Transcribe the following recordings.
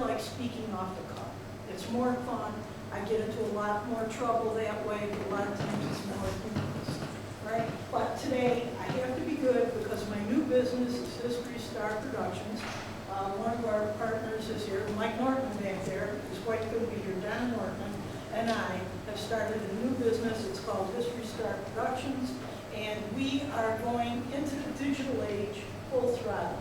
like speaking off the cuff. It's more fun. I get into a lot more trouble that way, but a lot of times it's more humorous, right? But today, I have to be good because my new business is History Star Productions. One of our partners is here, Mike Norton back there. It's quite good to be here. Don Norton and I have started a new business. It's called History Star Productions, and we are going into the digital age full throttle.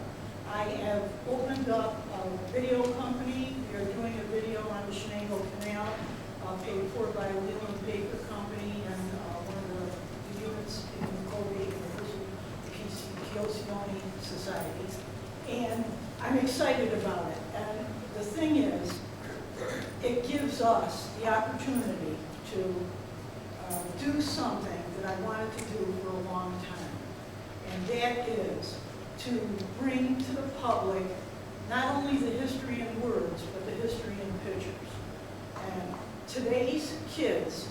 I have opened up a video company. We are doing a video on the Shenango Canal, paid for by a Leland Paper Company and one of the units in Colgate University, Pocione Society. And I'm excited about it. And the thing is, it gives us the opportunity to do something that I wanted to do for a long time. And that is to bring to the public not only the history in words, but the history in pictures. And today's kids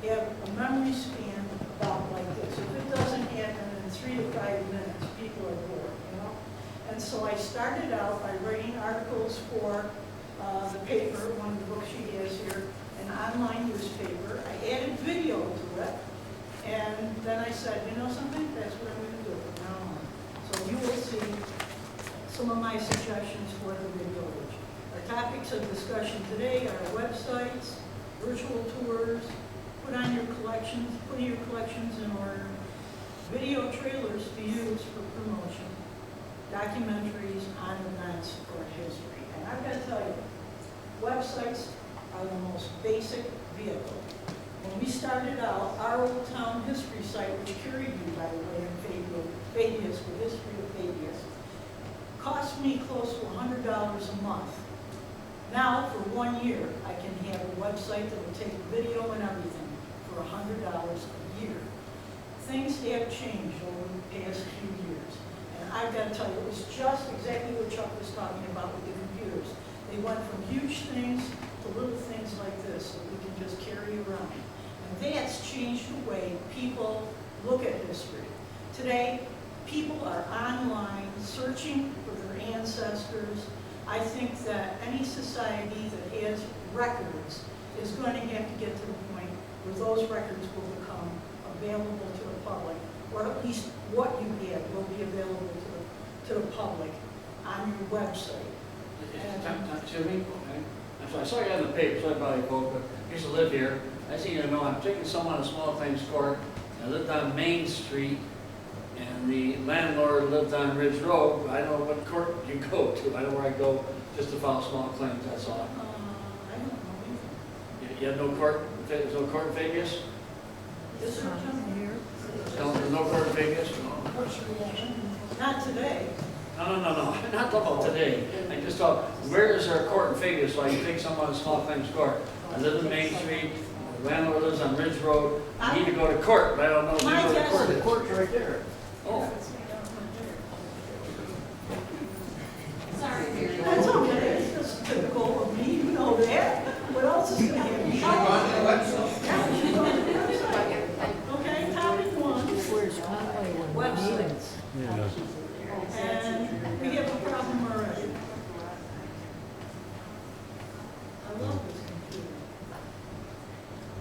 have a memory span about like this. If it doesn't happen in 3 to 5 minutes, people are bored, you know? And so I started out by writing articles for the paper, one of the books she has here, an online newspaper. I added video to it, and then I said, you know something, that's what I'm going to do from now on. So you will see some of my suggestions for the video age. Our topics of discussion today are websites, virtual tours, putting your collections in order, video trailers to use for promotion, documentaries on events or history. And I've got to tell you, websites are the most basic vehicle. When we started out, our Old Town History site, which carried you, by the way, in Fabius, the history of Fabius, cost me close to $100 a month. Now, for 1 year, I can have a website that will take video and everything for $100 a year. Things have changed over the past few years. And I've got to tell you, it was just exactly what Chuck was talking about with the computers. They went from huge things to little things like this that we can just carry around. And that's changed the way people look at history. Today, people are online searching for their ancestors. I think that any society that has records is going to have to get to the point where those records will become available to the public, or at least what you have will be available to the public on your website. Excuse me? Okay. I saw you on the paper, so I probably quote, but I used to live here. I see, you know, I'm taking someone to small claims court. I lived on Main Street, and the landlord lived on Ridge Road. I know what court you go to. I know where I go just to file small claims, that's all. I don't know either. You have no court? There's no court in Fabius? This is here. No, there's no court in Fabius? No. Not today. No. I'm not talking about today. I just thought, where is there a court in Fabius so I can take someone to small claims court? I live in Main Street, the landlord lives on Ridge Road. I need to go to court, but I don't know where the court is. The court's right there. Oh. Sorry. That's okay. That's typical of me. You know that. What else is going to happen? You should have gone to the website. Yeah, we should go to the website. Okay, topic 1. Websites. And we have a problem already. I love this computer.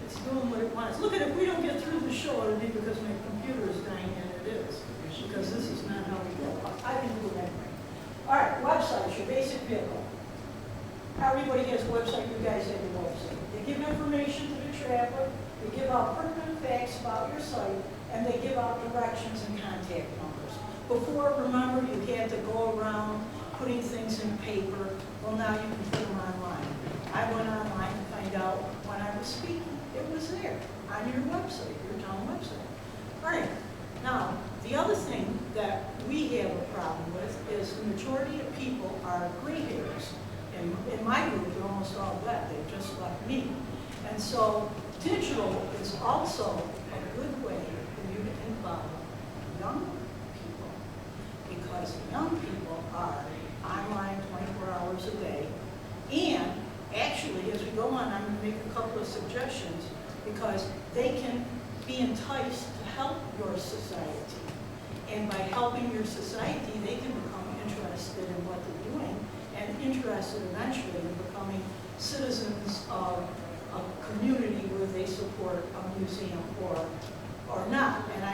It's doing what it wants. Look at it, if we don't get through the show, it'll be because my computer is dying, and it is. Because this is not how we go. I can do it anyway. All right, websites, your basic vehicle. Everybody has a website, you guys have your website. They give information to the traveler, they give out pertinent facts about your site, and they give out directions and contact numbers. Before, remember, you had to go around putting things in paper. Well, now you can put them online. I went online to find out when I was speaking. It was there on your website, your town website. All right, now, the other thing that we have a problem with is the majority of people are gray hairs. In my group, they're almost all dead. They've just left me. And so digital is also a good way for you to involve young people, because young people are online 24 hours a day. And actually, as we go on, I'm going to make a couple of suggestions, because they can be enticed to help your society. And by helping your society, they can become interested in what they're doing and interested eventually in community where they support a museum or not. And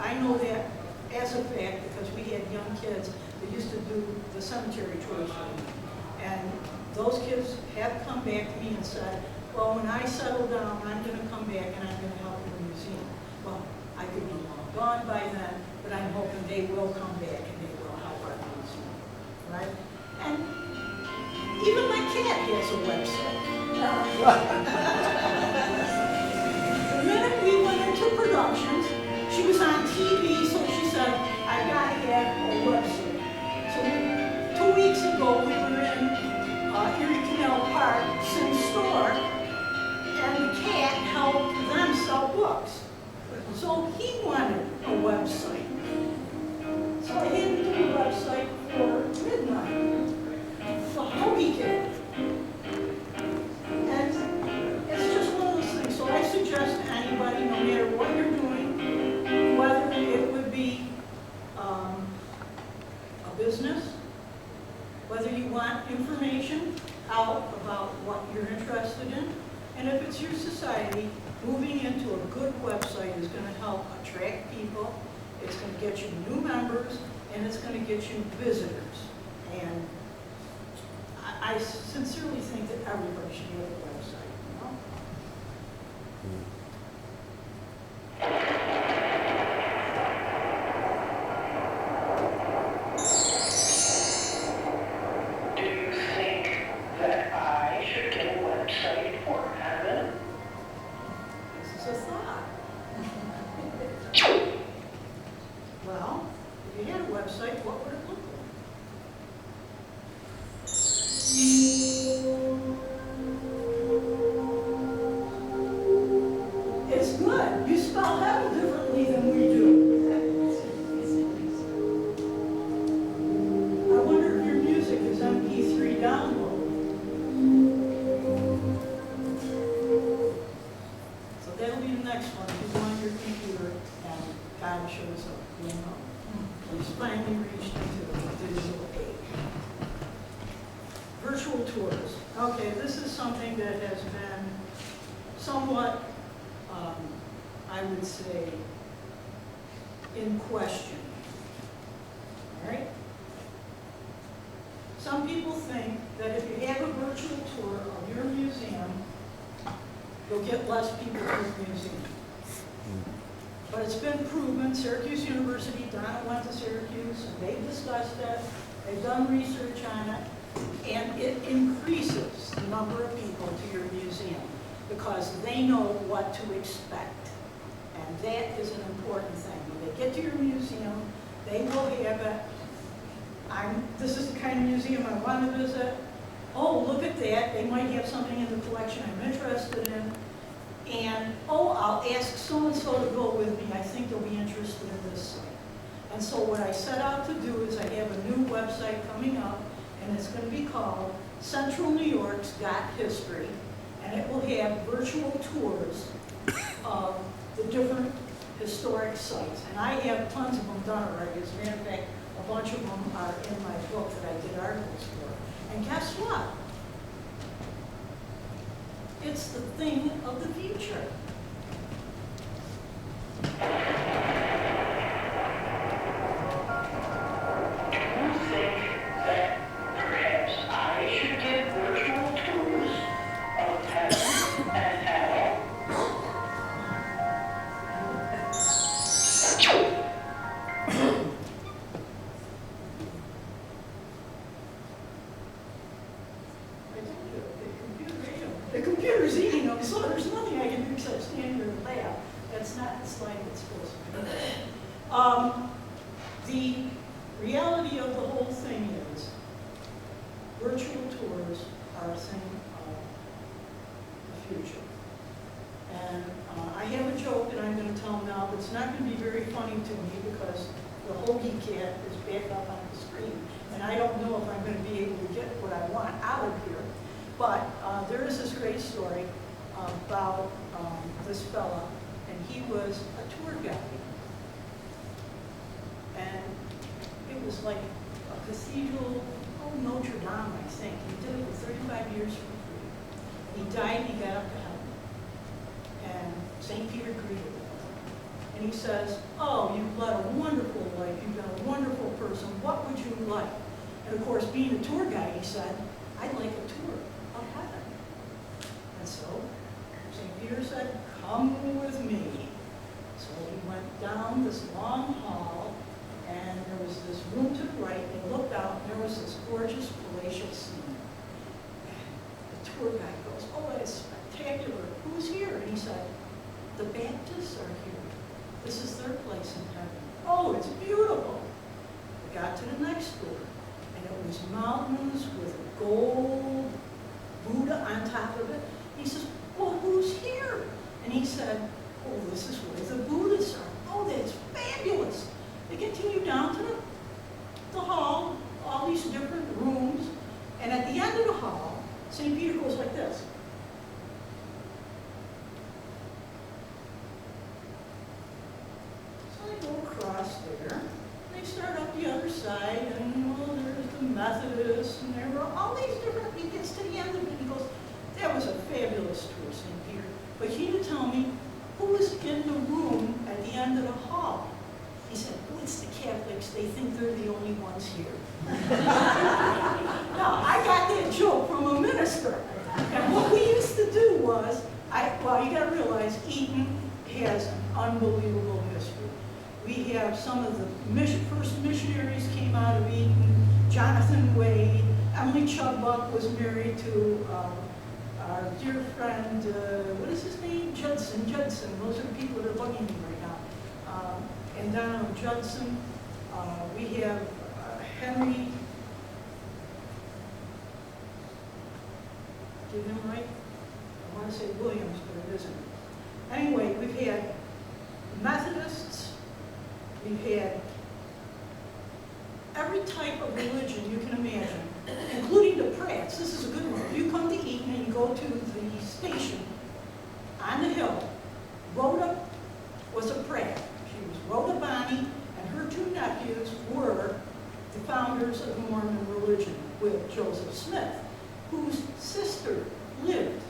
I know that as a fact because we had young kids that used to do the cemetery tours with me. And those kids have come back to me and said, well, when I settle down, I'm going to come back and I'm going to help in the museum. Well, I could be long gone by then, but I'm hoping they will come back and they will help our museum, right? And even my cat has a website. The minute we went into productions, she was on TV, so she said, I gotta have a website. So 2 weeks ago, we were in Erie Canal Park, same store, and the cat helped them sell books. So he wanted a website. So I had to do a website for midnight. So how he did. And it's just one of those things. So I suggest to anybody, no matter what you're doing, whether it would be a business, whether you want information out about what you're interested in, and if it's your society, moving into a good website is going to help attract people, it's going to get you new members, and it's going to get you visitors. And I sincerely think that everybody should have a website, you know? Do you think that I should get a website for heaven? This is a thought. Well, if you had a website, what would it look like? It's good. You spell heaven differently than we do. I wonder if your music is MP3 download. So that'll be the next one. If you go on your computer and God shows up, you'll know. He's finally reached into the digital age. Virtual tours. Okay, this is something that has been somewhat, I would say, in question. All right? Some people think that if you have a virtual tour of your museum, you'll get less people to your museum. But it's been proven, Syracuse University, Donna went to Syracuse, and they've discussed it, they've done research on it, and it increases the number of people to your museum because they know what to expect. And that is an important thing. When they get to your museum, they will have it. This is the kind of museum I want to visit. Oh, look at that. They might have something in the collection I'm interested in. And, oh, I'll ask so-and-so to go with me. I think they'll be interested in this site. And so what I set out to do is I have a new website coming up, and it's going to be called Central New York's Got History. And it will have virtual tours of the different historic sites. And I have tons of them done already. As a matter of fact, a bunch of them are in my book that I did articles for. And guess what? It's the thing of the future. Do you think that perhaps I should get virtual tours of heaven and hell? The computer's eating them, so there's nothing I can do except stand here and laugh. That's not the slide it's supposed to be. The reality of the whole thing is virtual tours are a thing of the future. And I have a joke that I'm going to tell now, but it's not going to be very funny to me because the Hoagie cat is back up on the screen. And I don't know if I'm going to be able to get what I want out of here. But there is this great story about this fella, and he was a tour guide. And it was like a cathedral, Notre Dame, I think. He did it for 35 years for free. He died, he got up to heaven. St. Peter greeted him. And he says, oh, you've led a wonderful life. You've been a wonderful person. What would you like? And of course, being a tour guide, he said, I'd like a tour of heaven. And so St. Peter said, come with me. So he went down this long hall, and there was this room to the right, and he looked out, and there was this gorgeous palatial scene. And the tour guide goes, oh, it's spectacular. Who's here? And he said, the Baptists are here. This is their place in heaven. Oh, it's beautiful. We got to the next door, and it was mountains with a gold Buddha on top of it. He says, well, who's here? And he said, oh, this is where the Buddhists are. Oh, that's fabulous. They continue down to the hall, all these different rooms, and at the end of the hall, St. Peter goes like this. So they go across there, they start up the other side, and well, there's the Methodists, and there were all these different, he gets to the end of it, and he goes, that was a fabulous tour, St. Peter. But he didn't tell me who was in the room at the end of the hall. He said, oh, it's the Catholics. They think they're the only ones here. Now, I got that joke from a minister. And what we used to do was, well, you got to realize, Eaton has an unbelievable history. We have some of the first missionaries came out of Eaton, Jonathan Wade, Emily Chubbuck was married to our dear friend, what is his name? Judson. Those are the people that are bugging me right now. And Donald Judson. We have Henry, get him right? I want to say Williams, but it isn't. Anyway, we've had Methodists, we've had every type of religion you can imagine, including the Pratts. This is a good one. You come to Eaton and you go to the station on the hill. Rhoda was a Pratt. She was Rhoda Bonney, and her two nephews were the founders of the Mormon religion with Joseph Smith, whose sister lived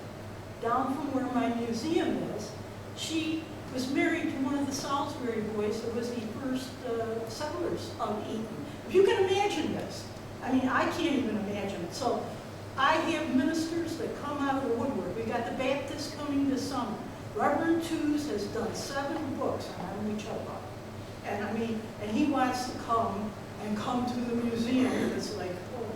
down from where my museum is. She was married to one of the Salisbury boys that was the first settlers of Eaton. If you can imagine this, I mean, I can't even imagine it. So I have ministers that come out of the woodwork. We got the Baptists coming this summer. Reverend Tews has done 7 books on Emily Chubbuck. And I mean, and he wants to come to the museum. It's like, oh,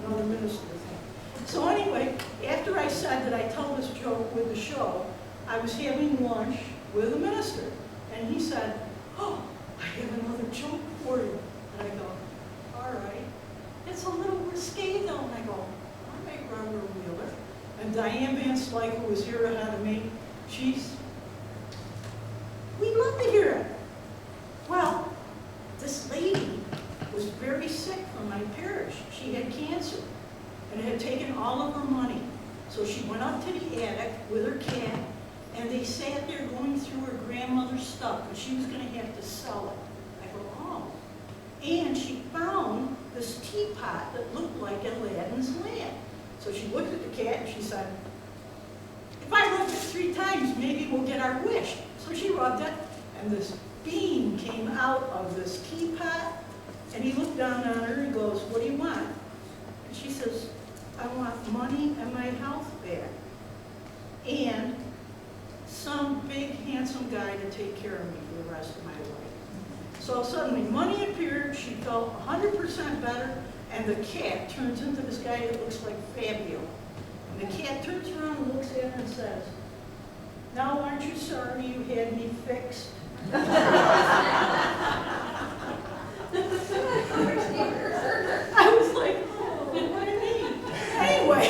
another minister thing. So anyway, after I said that I tell this joke with the show, I was having lunch with a minister. And he said, oh, I have another joke for you. And I go, all right. It's a little risque though. And I go, all right, Robert Wheeler. And Diane Van Slyke, who was here ahead of me, we'd love to hear it. Well, this lady was very sick from my parish. She had cancer, and it had taken all of her money. So she went up to the attic with her cat, and they sat there going through her grandmother's stuff, but she was going to have to sell it. I go, oh. And she found this teapot that looked like Aladdin's lamp. So she looked at the cat, and she said, if I rub it 3 times, maybe we'll get our wish. So she rubbed it, and this beam came out of this teapot, and he looked down on her and goes, what do you want? And she says, I want money and my health back, and some big, handsome guy to take care of me for the rest of my life. So suddenly money appeared, she felt 100% better, and the cat turns into this guy that looks like Fabius. And the cat turns around and looks at her and says, now aren't you sorry you had me fixed? I was like, oh, what do you mean? Anyway,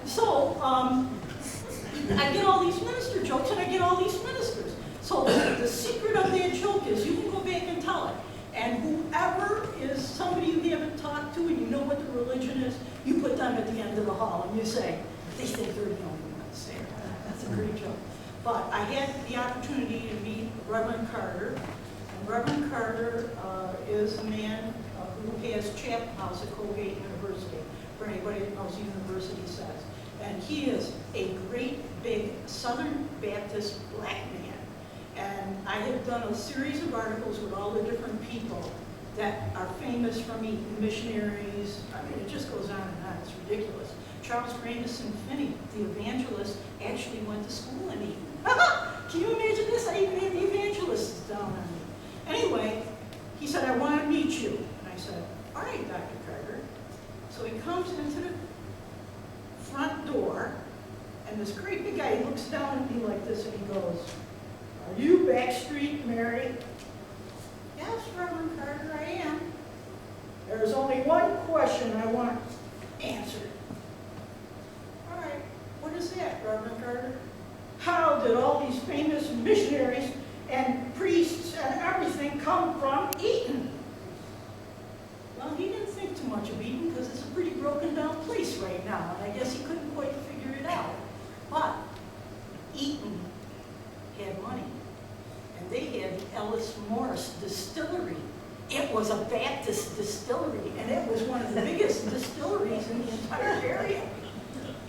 so I get all these minister jokes and I get all these ministers. So the secret of that joke is you can go back and tell it. And whoever is somebody you haven't talked to and you know what the religion is, you put them at the end of the hall and you say, they think they're the only ones there. That's a great joke. But I had the opportunity to meet Reverend Carter. And Reverend Carter is a man who has Chapel House at Colgate University, for anybody that knows the university says. And he is a great big Southern Baptist black man. And I have done a series of articles with all the different people that are famous from Eton, missionaries. I mean, it just goes on and on. It's ridiculous. Charles Grandison Finney, the evangelist, actually went to school in Eton. Can you imagine this? I even had the evangelists down on me. Anyway, he said, I want to meet you. And I said, all right, Dr. Carter. So he comes into the front door, and this great big guy looks down at me like this, and he goes, are you Backstreet Mary? Yes, Reverend Carter, I am. There's only one question I want answered. All right, what is that, Reverend Carter? How did all these famous missionaries and priests and everything come from Eton? Well, he didn't think too much of Eton because it's a pretty broken down place right now, and I guess he couldn't quite figure it out. But Eton had money, and they had the Ellis Morris Distillery. It was a Baptist distillery, and it was one of the biggest distilleries in the entire area.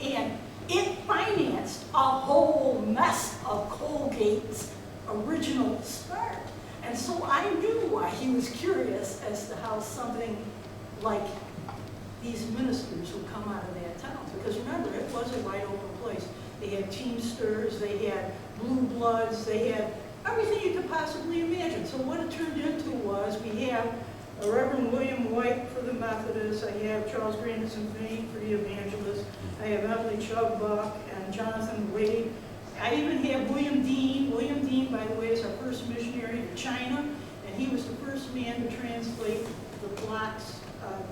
And it financed a whole mess of Colgate's original start. And so I knew why he was curious as to how something like these ministers would come out of that town. Because remember, it was a wide open place. They had Teamsters, they had Blue Bloods, they had everything you could possibly imagine. So what it turned into was we have a Reverend William White for the Methodists, I have Charles Grandison Finney for the Evangelists, I have Emily Chugbuck and Jonathan Wade. I even have William Dean. William Dean, by the way, is our first missionary to China, and he was the first man to translate the blocks,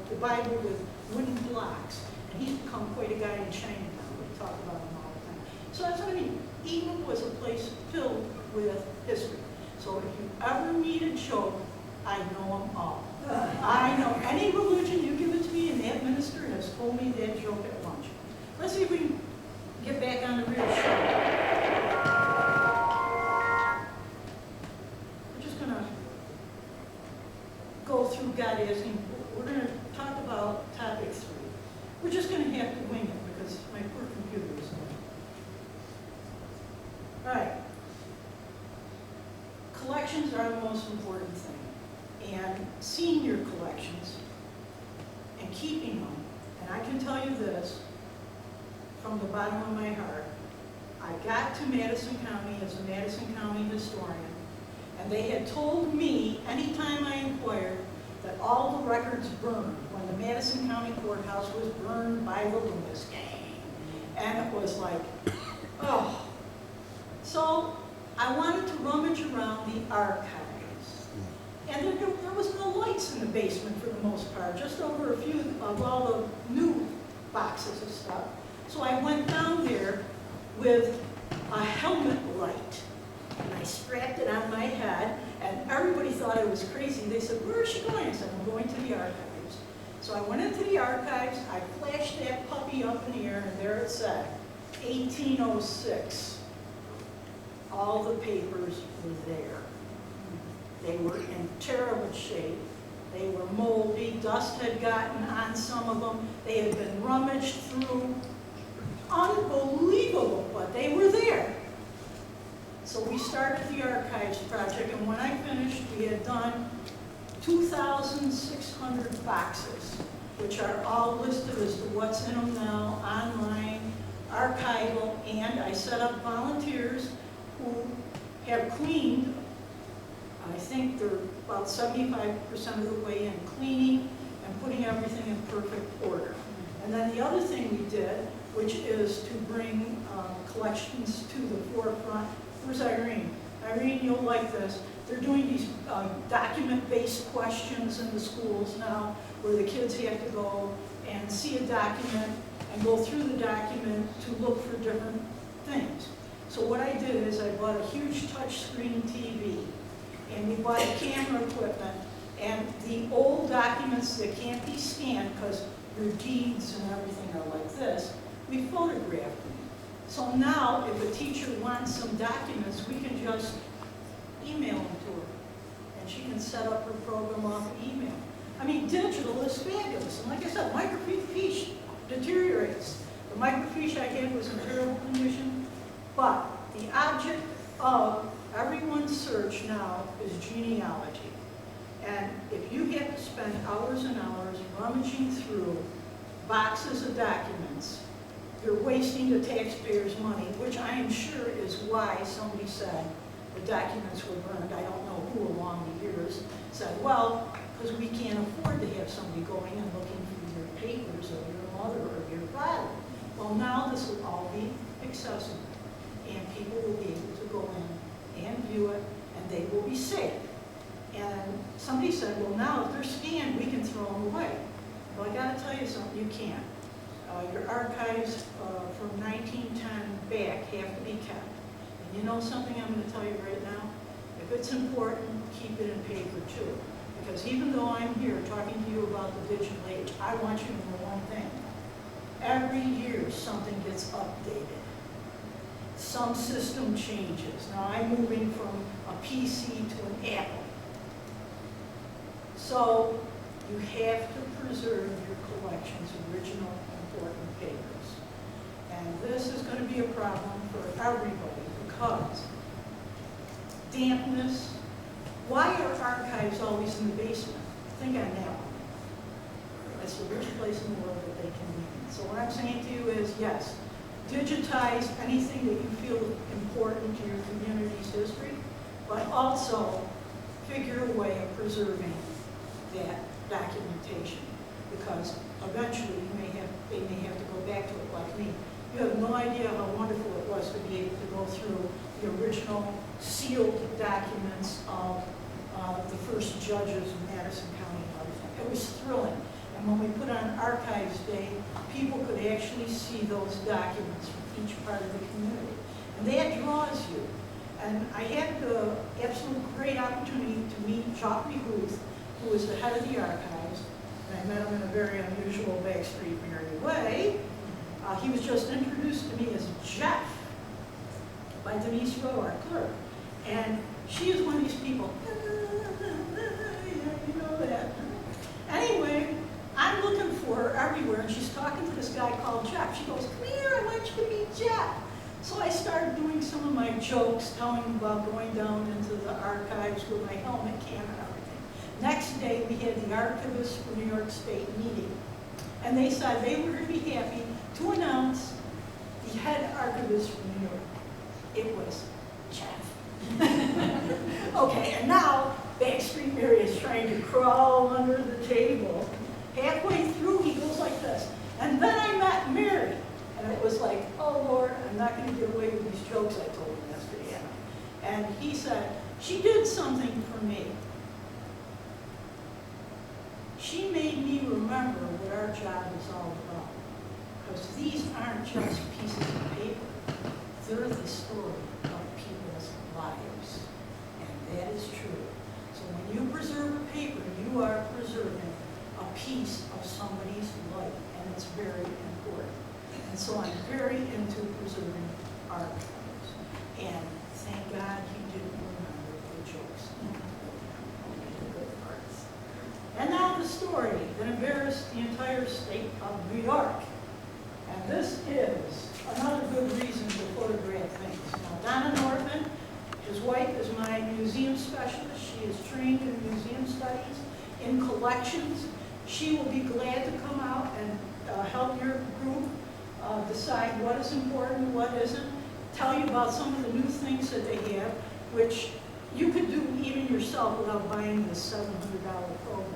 the Bible with wooden blocks. And he's become quite a guy in China now. We talk about him all the time. So that's what I mean. Eton was a place filled with history. So if you ever meet a joke, I know them all. I know any religion, you give it to me, and that minister has told me that joke at lunch. Let's see if we can get back on the real show. We're just going to go through God asking. We're going to talk about topic 3. We're just going to have to wing it because my poor computer is going. All right. Collections are the most important thing. And seeing your collections and keeping them, and I can tell you this from the bottom of my heart, I got to Madison County as a Madison County historian, and they had told me anytime I inquired that all the records burned when the Madison County Courthouse was burned by the Loomis gang. And it was like, oh. So I wanted to rummage around the archives. And there was no lights in the basement for the most part, just over a few of all the new boxes of stuff. So I went down there with a helmet light, and I strapped it on my head, and everybody thought I was crazy. They said, where is she going? I said, I'm going to the archives. So I went into the archives, I flashed that puppy up in the air, and there it said, 1806. All the papers were there. They were in terrible shape. They were moldy. Dust had gotten on some of them. They had been rummaged through. Unbelievable, but they were there. So we started the archives project, and when I finished, we had done 2,600 boxes, which are all listed as to what's in them now, online, archival, and I set up volunteers who have cleaned. I think they're about 75% of the way in cleaning and putting everything in perfect order. And then the other thing we did, which is to bring collections to the forefront. Where's Irene? Irene, you'll like this. They're doing these document-based questions in the schools now, where the kids have to go and see a document and go through the document to look for different things. So what I did is I bought a huge touchscreen TV, and we bought camera equipment, and the old documents that can't be scanned because your deeds and everything are like this, we photographed them. So now if a teacher wants some documents, we can just email them to her, and she can set up her program off email. I mean, digital is fabulous, and like I said, microfiche deteriorates. The microfiche I had was in terrible condition, but the object of everyone's search now is genealogy. And if you have to spend hours and hours rummaging through boxes of documents, you're wasting the taxpayers' money, which I am sure is why somebody said the documents were burned. I don't know who along the years said, well, because we can't afford to have somebody going and looking through your papers of your mother or your father. Well, now this will all be accessible, and people will be able to go in and view it, and they will be safe. And somebody said, well, now if they're scanned, we can throw them away. Well, I got to tell you something, you can't. Your archives from 1910 back have to be kept. And you know something I'm going to tell you right now? If it's important, keep it in paper too. Because even though I'm here talking to you about the digital age, I want you to know one thing. Every year something gets updated. Some system changes. Now I'm moving from a PC to an Apple. So you have to preserve your collection's original important papers. And this is going to be a problem for everybody because dampness. Why are archives always in the basement? Think on that one. That's the richest place in the world that they can be in. So what I'm saying to you is, yes, digitize anything that you feel important to your community's history, but also figure a way of preserving that documentation, because eventually they may have to go back to it like me. You have no idea how wonderful it was to be able to go through the original sealed documents of the first judges in Madison County and everything. It was thrilling. And when we put on Archives Day, people could actually see those documents from each part of the community. And that draws you. And I had the absolute great opportunity to meet Jacques Booth, who was the head of the archives. And I met him in a very unusual backstreet Mary way. He was just introduced to me as Jeff by Denise Rowe, our clerk. And she is one of these people, you know that. Anyway, I'm looking for her everywhere, and she's talking to this guy called Jeff. She goes, come here, I want you to meet Jeff. So I started doing some of my jokes, telling them about going down into the archives with my helmet cam and everything. Next day, we had the archivists for New York State meeting. And they said they were going to be happy to announce the head archivist from New York. It was Jeff. Okay, and now Backstreet Mary is trying to crawl under the table. Halfway through, he goes like this. And then I met Mary. And it was like, oh, Lord, I'm not going to get away with these jokes I told him yesterday. And he said, she did something for me. She made me remember what our job is all about. Because these aren't just pieces of paper. They're the story of people's lives. And that is true. So when you preserve a paper, you are preserving a piece of somebody's life. And it's very important. And so I'm very into preserving archives. And thank God he didn't remember the jokes. Only the good parts. And now the story that embarrassed the entire state of New York. And this is another good reason to photograph things. Now, Donna Northman, his wife, is my museum specialist. She is trained in museum studies, in collections. She will be glad to come out and help your group decide what is important, what isn't, tell you about some of the new things that they have, which you could do even yourself without buying this $700 program.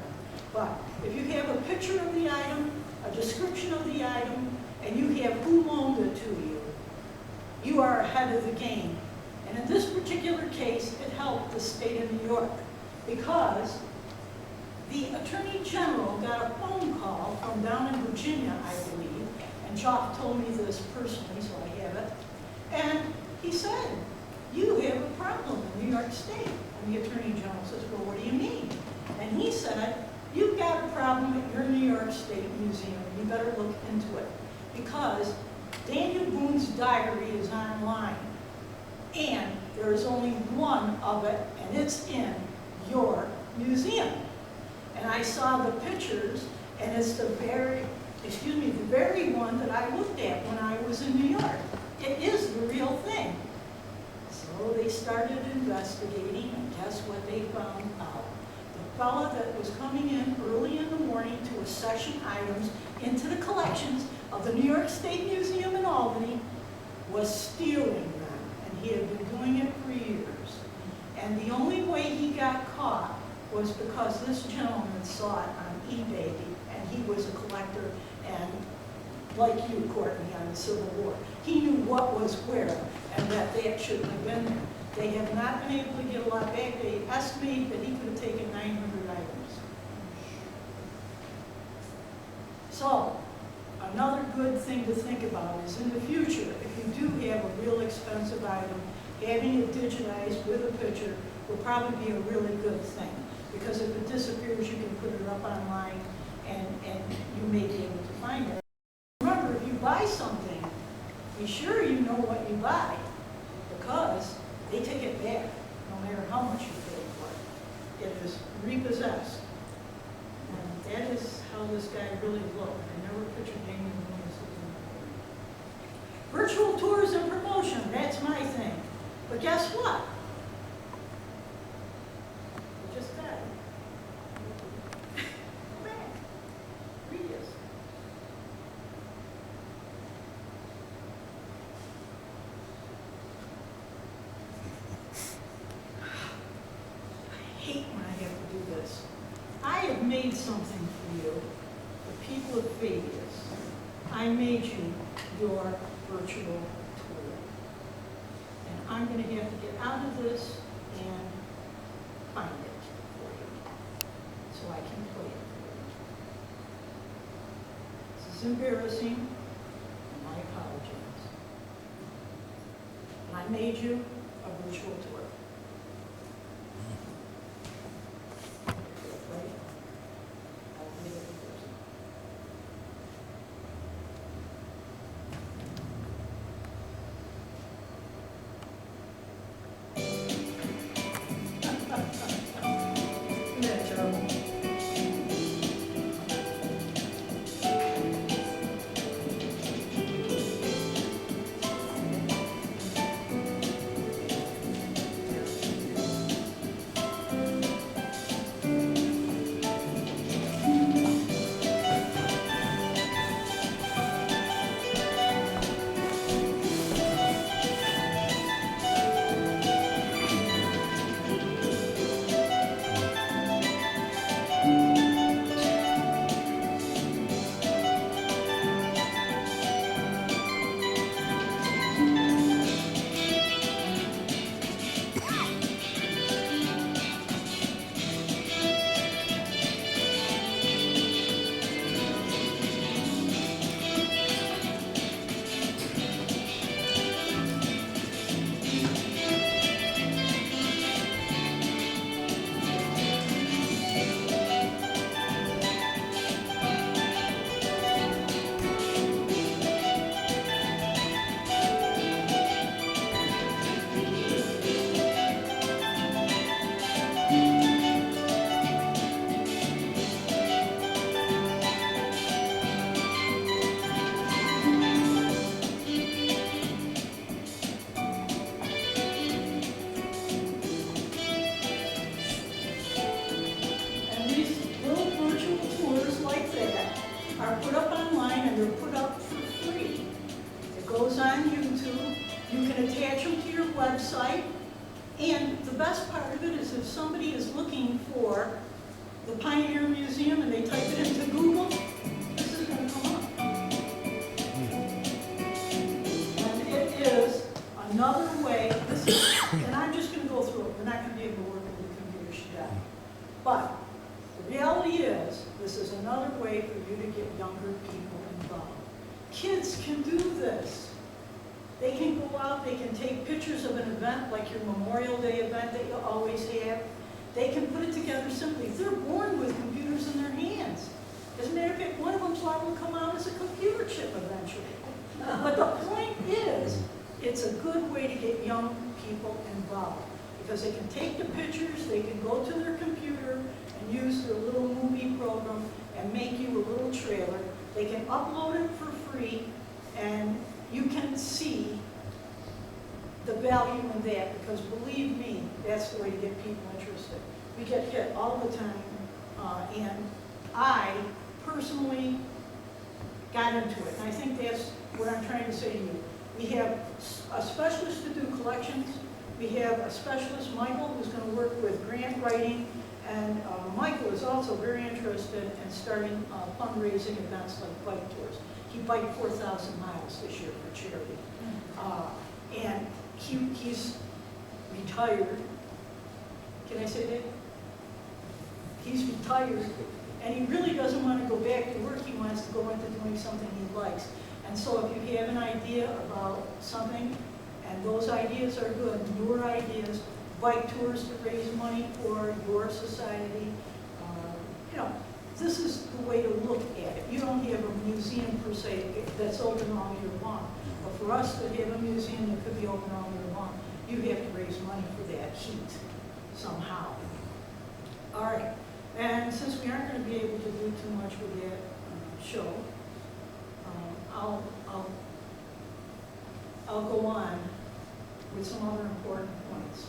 But if you have a picture of the item, a description of the item, and you have who loaned it to you, you are ahead of the game. And in this particular case, it helped the state of New York because the Attorney General got a phone call from down in Virginia, I believe, and Jock told me this personally, so I have it, and he said, you have a problem in New York State. And the Attorney General says, well, what do you mean? And he said, you've got a problem at your New York State Museum. You better look into it. Because Daniel Boone's diary is online. And there is only one of it, and it's in your museum. And I saw the pictures, and it's the very excuse me, the very one that I looked at when I was in New York. It is the real thing. So they started investigating, and guess what they found out? The fella that was coming in early in the morning to accession items into the collections of the New York State Museum in Albany was stealing them, and he had been doing it for years. And the only way he got caught was because this gentleman saw it on eBay, and he was a collector, and like you, Courtney, on the Civil War, he knew what was where, and that shouldn't have been there. They have not been able to get a lot back. They estimate that he could have taken 900 items. So, another good thing to think about is in the future, if you do have a real expensive item, having it digitized with a picture will probably be a really good thing. Because if it disappears, you can put it up online and you may be able to find it. Remember, if you buy something, be sure you know what you buy, because they take it back, no matter how much you pay for it. It is repossessed. And that is how this guy really looked. I never pictured hanging in the Virtual tours and promotion, that's my thing. But guess what? I just got it. Go back. Read this. I hate when I have to do this. I have made something for you, the people of Fabius. I made you your virtual tour. And I'm going to have to get out of this and find it for you, so I can play it for you. This is embarrassing, and I apologize. And I made you a virtual tour. Right? I'll make it first. Isn't that terrible? And these little virtual tours like that are put up online, and they're put up for free. It goes on YouTube. You can attach them to your website. And the best part of it is if somebody is looking for the Pioneer Museum and they type it into Google, this is going to come up. And it is another way, and I'm just going to go through it. We're not going to be able to work with the computer today. But the reality is, this is another way for you to get younger people involved. Kids can do this. They can go out, they can take pictures of an event like your Memorial Day event that you always have. They can put it together simply. They're born with computers in their hands. As a matter of fact, one of them's liable to come out as a computer chip eventually. But the point is, it's a good way to get young people involved, because they can take the pictures, they can go to their computer and use their little movie program and make you a little trailer They can upload it for free, and you can see the value in that, because believe me, that's the way to get people interested. We get hit all the time, and I personally got into it, and I think that's what I'm trying to say to you. We have a specialist to do collections. We have a specialist, Michael, who's going to work with grant writing, and Michael is also very interested in starting fundraising events like bike tours. He biked 4,000 miles this year for charity. And he's retired. Can I say that? He's retired, and he really doesn't want to go back to work. He wants to go into doing something he likes. And so if you have an idea about something, and those ideas are good, your ideas, bike tours to raise money for your society, you know, this is the way to look at it. You don't have a museum per se that's open all year long. But for us to have a museum that could be open all year long, you have to raise money for that heat somehow. All right, and since we aren't going to be able to do too much with that show, I'll go on with some other important points.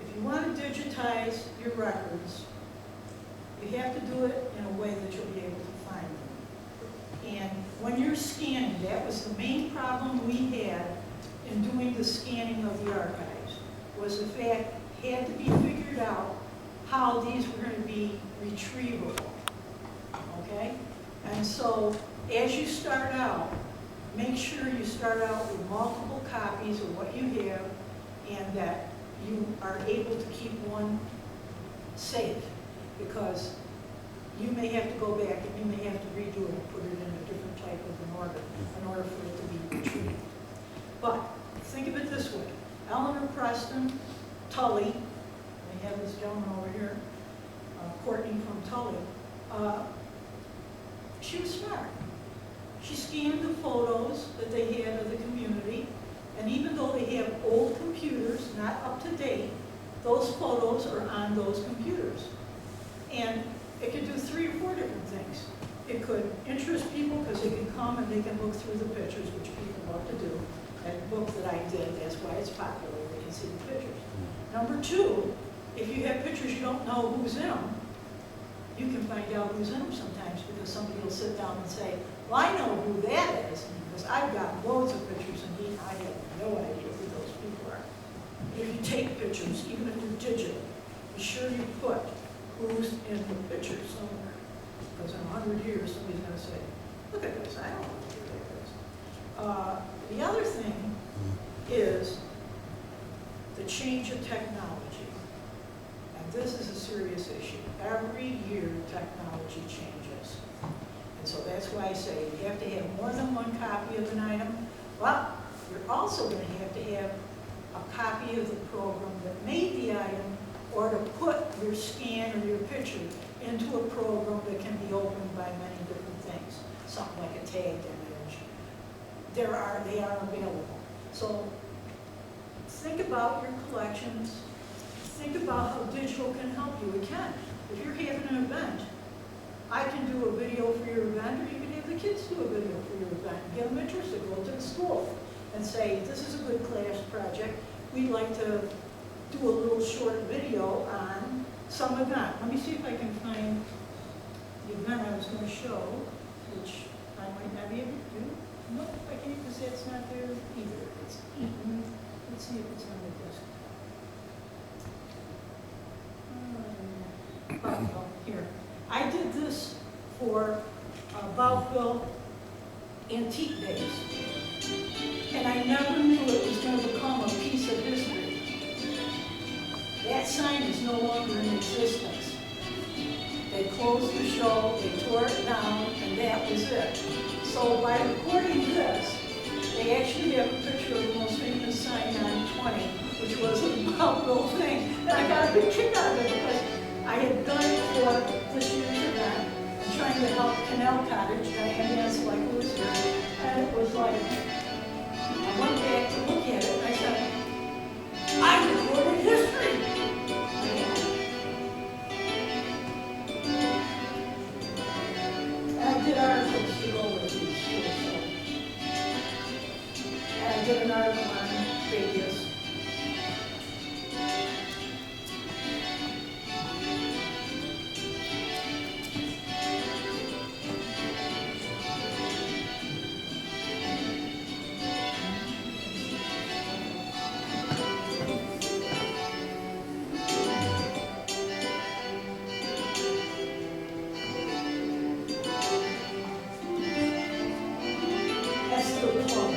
If you want to digitize your records, you have to do it in a way that you'll be able to find them. And when you're scanning, that was the main problem we had in doing the scanning of the archives, was the fact it had to be figured out how these were going to be retrievable, okay? And so as you start out, make sure you start out with multiple copies of what you have, and that you are able to keep one safe, because you may have to go back and you may have to redo it and put it in a different type of an orbit in order for it to be retrieved. But think of it this way. Eleanor Preston, Tully, we have this gentleman over here, Courtney from Tully, she was smart. She scanned the photos that they had of the community, and even though they have old computers, not up to date, those photos are on those computers. And it could do 3 or 4 different things. It could interest people because they can come and they can look through the pictures, which people love to do. That book that I did, that's why it's popular, they can see the pictures. Number 2, if you have pictures you don't know who's in them, you can find out who's in them sometimes, because somebody will sit down and say, well, I know who that is, because I've got loads of pictures, and I have no idea who those people are. If you take pictures, even if they're digital, be sure you put who's in the picture somewhere. Because in 100 years, somebody's going to say, look at this, I don't know who that is. The other thing is the change of technology. And this is a serious issue. Every year, technology changes. And so that's why I say you have to have more than one copy of an item. But you're also going to have a copy of the program that made the item, or to put your scan or your picture into a program that can be opened by many different things. Something like a tagged image. They are available. So think about your collections. Think about how digital can help you. It can. If you're having an event, I can do a video for your event, or you can have the kids do a video for your event. Get them interested. Go to the school and say, this is a good class project. We'd like to do a little short video on some event. Let me see if I can find the event I was going to show, which I might not be able to do. Nope, I can't, because that's not there either. It's eaten. Let's see if it's on the desk. Oh, here. I did this for Boutville Antique Days, and I never knew it was going to become a piece of history. That sign is no longer in existence. They closed the show, they tore it down, and that was it. So by recording this, they actually have a picture of the most famous sign on 20, which was a Boutville thing. And I got a big kick out of it because I had done it for this year's event, and trying to help Canal Cottage, Diane Yancey, like who was here, and it was like, I went back to look at it, and I said, I recorded history. And I did did an article on Fabius. That's the club.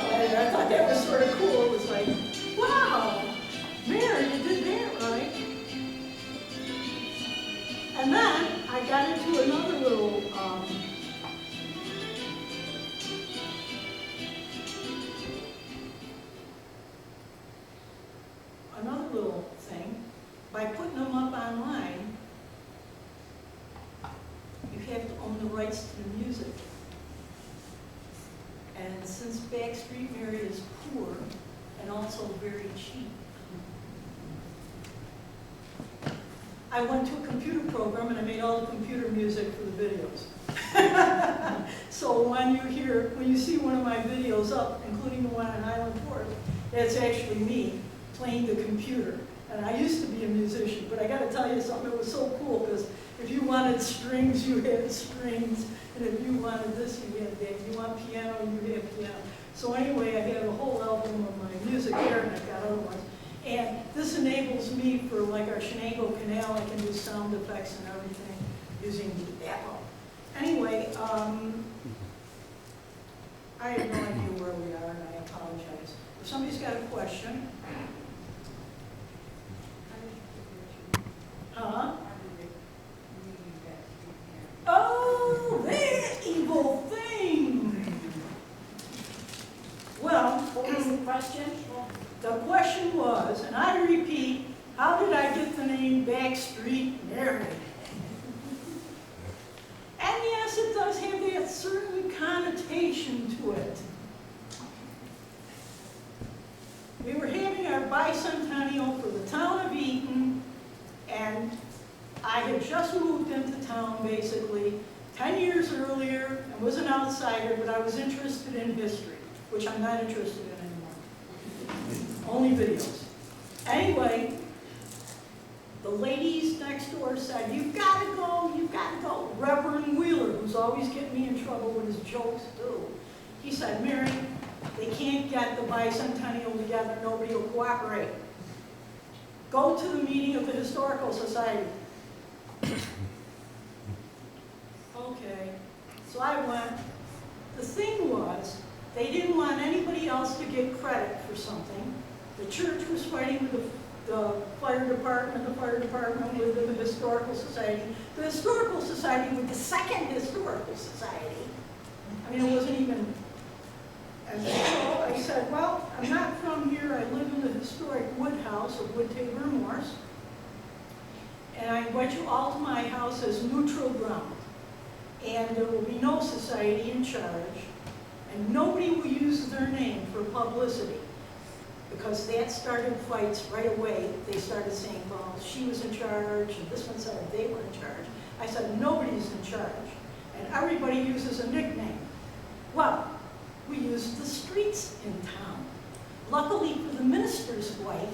And I thought that was sort of cool. It was like, wow, Mary, you did that right. And then I got into another little, thing. By putting them up online, you have to own the rights to the music. And since Backstreet Mary is poor and also very cheap, I went to a computer program and I made all the computer music for the videos. So when you see one of my videos up, including the one on Island Forest, that's actually me playing the computer. And I used to be a musician, but I got to tell you something, it was so cool, because if you wanted strings, you had strings, and if you wanted this, you had that. If you want piano, you had piano. So anyway, I have a whole album of my music there, and I've got other ones. And this enables me for like our Shenango Canal, I can do sound effects and everything using the Apple. Anyway, I have no idea where we are, and I apologize. If somebody's got a question. Huh? Oh, that evil thing! Well, What was the question? the question was, and I repeat, how did I get the name Backstreet Mary? And yes, it does have that certain connotation to it. We were having our bicentennial for the town of Eaton, and I had just moved into town basically 10 years earlier and was an outsider, but I was interested in history, which I'm not interested in anymore. Only videos. Anyway, the ladies next door said, you've got to go, you've got to go. Reverend Wheeler, who's always getting me in trouble with his jokes too, he said, Mary, they can't get the bicentennial together, nobody will cooperate. Go to the meeting of the Historical Society. Okay, so I went. The thing was, they didn't want anybody else to get credit for something. The church was fighting with the fire department with the Historical Society. The Historical Society with the second Historical Society. I mean, it wasn't even. And so I said, well, I'm not from here. I live in the historic wood house of Wood Tabor Morse. And I invite you all to my house as neutral ground. And there will be no society in charge. And nobody will use their name for publicity. Because that started fights right away. They started saying, well, she was in charge, and this one said they were in charge. I said, nobody's in charge. And everybody uses a nickname. Well, we used the streets in town. Luckily for the minister's wife,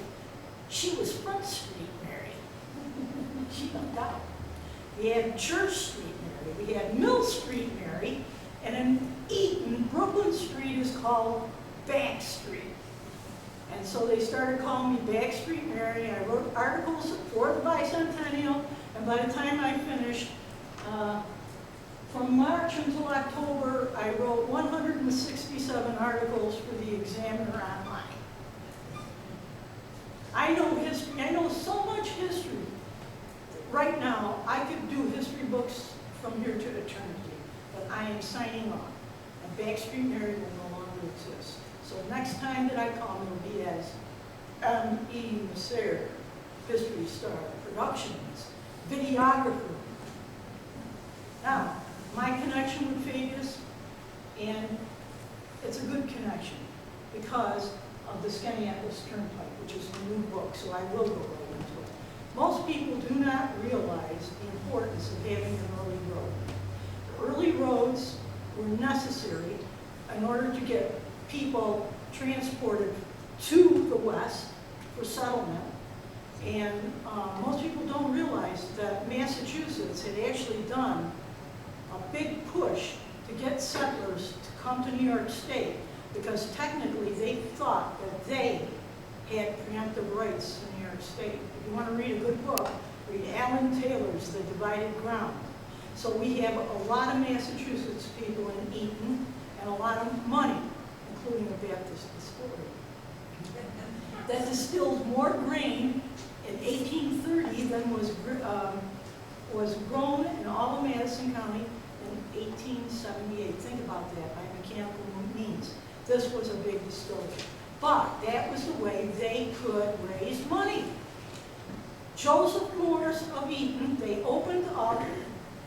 she was Front Street Mary. She lucked out. We had Church Street Mary, we had Mill Street Mary, and in Eaton, Brooklyn Street is called Back Street. And so they started calling me Backstreet Mary. I wrote articles for the bicentennial, and by the time I finished, from March until October, I wrote 167 articles for the Examiner online. I know history, I know so much history. Right now, I could do history books from here to eternity, but I am signing off, and Backstreet Mary will no longer exist. So next time that I come, it'll be as Mary Messere History Star Productions, videographer. Now, my connection with Fabius, and it's a good connection because of the Skenny-Atlas Turnpike, which is a new book, so I will go right into it. Most people do not realize the importance of having an early road. The early roads were necessary in order to get people transported to the west for settlement. And most people don't realize that Massachusetts had actually done a big push to get settlers to come to New York State, because technically they thought that they had preemptive rights in New York State. If you want to read a good book, read Alan Taylor's The Divided Ground. So we have a lot of Massachusetts people in Eaton and a lot of money, including a Baptist distillery, that distilled more grain in 1830 than was grown in all of Madison County in 1878. Think about that, by mechanical means. This was a big distillery. But that was the way they could raise money. Joseph Morris of Eaton, they opened up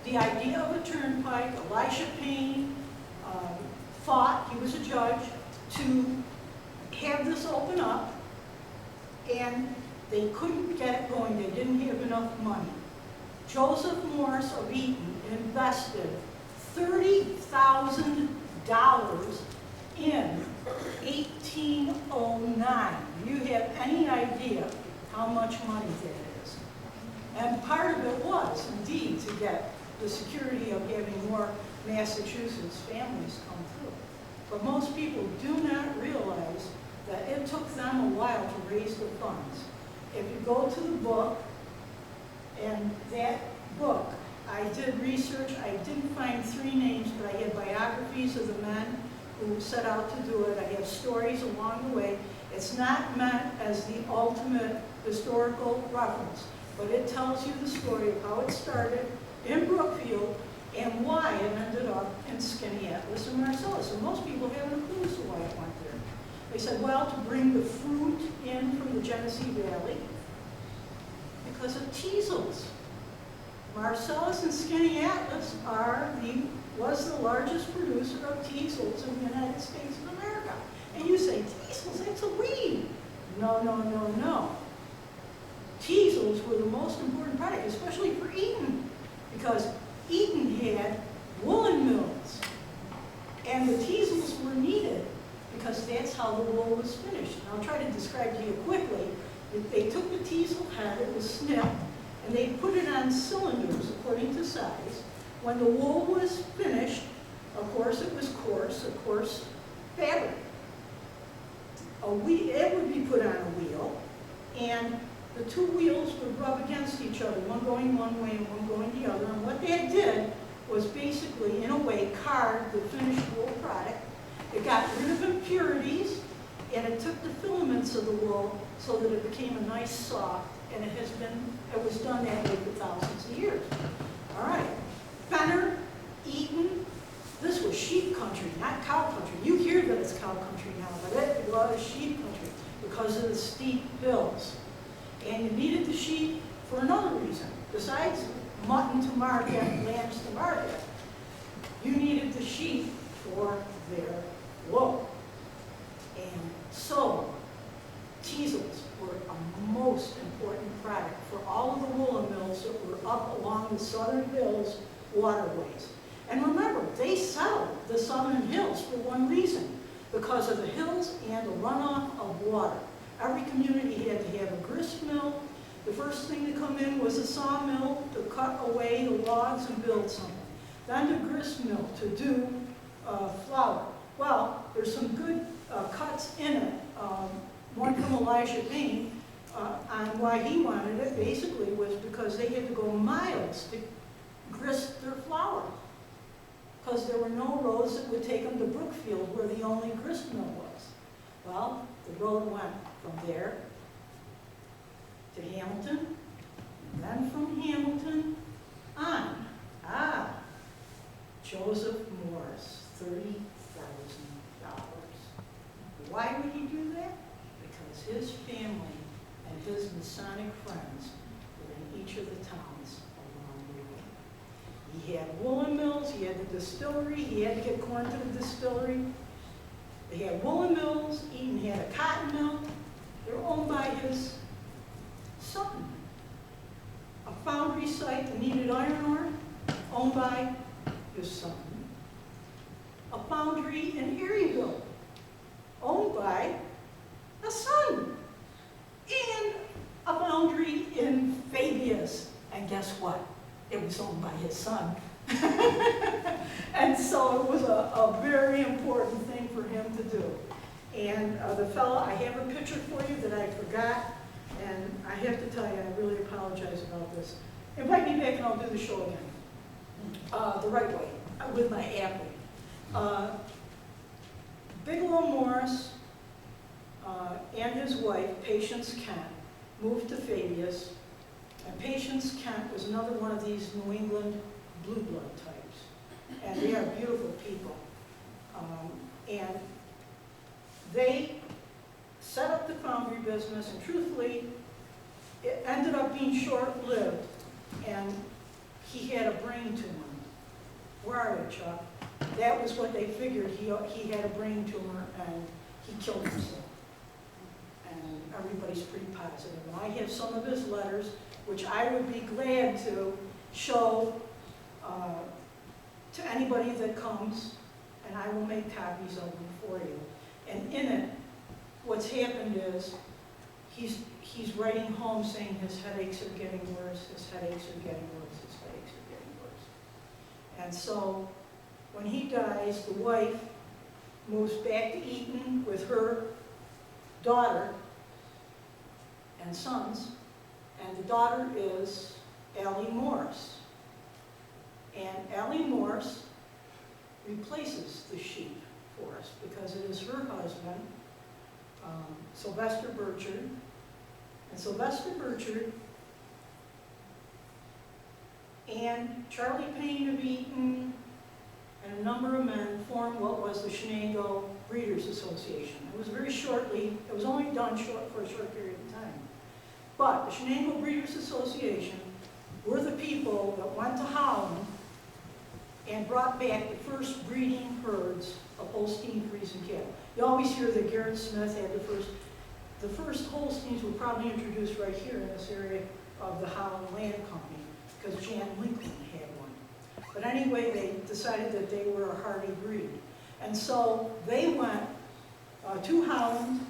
the idea of a turnpike. Elisha Payne fought, he was a judge, to have this open up, and they couldn't get it going. They didn't have enough money. Joseph Morris of Eaton invested $30,000 in 1809. Do you have any idea how much money that is? And part of it was, indeed, to get the security of having more Massachusetts families come through. But most people do not realize that it took them a while to raise the funds. If you go to the book, and that book, I did research, I didn't find 3 names, but I had biographies of the men who set out to do it. I have stories along the way. It's not meant as the ultimate historical reference, but it tells you the story of how it started in Brookfield and why it ended up in Skaneateles and Marcellus. And most people haven't a clue as to why it went there. They said, well, to bring the fruit in from the Genesee Valley because of teasels. Marcellus and Skaneateles was the largest producer of teasels in the United States of America. And you say, teasels, that's a weed. No, no, no, no. Teasels were the most important product, especially for Eaton, because Eaton had woolen mills, and the teasels were needed because that's how the wool was finished. And I'll try to describe to you quickly. They took the teasel head, it was snipped, and they put it on cylinders according to size. When the wool was finished, of course it was coarse, a coarse fabric. It would be put on a wheel, and the 2 wheels would rub against each other, one going one way and one going the other. And what that did was basically, in a way, carved the finished wool product. It got rid of impurities, and it took the filaments of the wool so that it became a nice soft, and it was done that way for thousands of years. All right, Fenner, Eaton, this was sheep country, not cow country. You hear that it's cow country now, but it was sheep country because of the steep hills. And you needed the sheep for another reason. Besides mutton to market, lambs to market, you needed the sheep for their wool. And so, teasels were a most important product for all of the woolen mills that were up along the southern hills waterways. And remember, they settled the southern hills for one reason, because of the hills and the runoff of water. Every community had to have a grist mill. The first thing to come in was a sawmill to cut away the logs and build something. Then the grist mill to do flour. Well, there's some good cuts in it. One from Elisha Payne on why he wanted it basically was because they had to go miles to grist their flour, because there were no roads that would take them to Brookfield, where the only grist mill was. Well, the road went from there to Hamilton, and then from Hamilton on. Joseph Morris, $30,000. Why would he do that? Because his family and his Masonic friends were in each of the towns along the way. He had woolen mills, he had the distillery, he had to get corn to the distillery. They had woolen mills, Eaton had a cotton mill. They were owned by his son. A foundry site that needed iron ore, owned by his son. A foundry in Eerieville, owned by a son. And a foundry in Fabius. And guess what? It was owned by his son. And so it was a very important thing for him to do. And the fellow, I have a picture for you that I forgot, and I have to tell you, I really apologize about this. Invite me back and I'll do the show again. The right way, with my athlete. Bigelow Morris and his wife, Patience Kent, moved to Fabius. And Patience Kent was another one of these New England blue blood types. And they are beautiful people. And they set up the foundry business, and truthfully, it ended up being short-lived. And he had a brain tumor. Where are you, Chuck? That was what they figured. He had a brain tumor, and he killed himself. And everybody's pretty positive. And I have some of his letters, which I would be glad to show to anybody that comes, and I will make copies of them for you. And in it, what's happened is he's writing home saying his headaches are getting worse, his headaches are getting worse, his headaches are getting worse. And so when he dies, the wife moves back to Eaton with her daughter and sons, and the daughter is Allie Morse. And Allie Morse replaces the sheep for us because it is her husband, Sylvester Burchard. And Sylvester Burchard and Charlie Payne of Eaton and a number of men formed what was the Shenango Breeders Association. It was very shortly, it was only done for a short period of time. But the Shenango Breeders Association were the people that went to Holland and brought back the first breeding herds of Holstein Friesian cattle. You always hear that Garrett Smith had the first Holsteins were probably introduced right here in this area of the Holland Land Company, because Jan Lincoln had one. But anyway, they decided that they were a hardy breed. And so they went to Holland,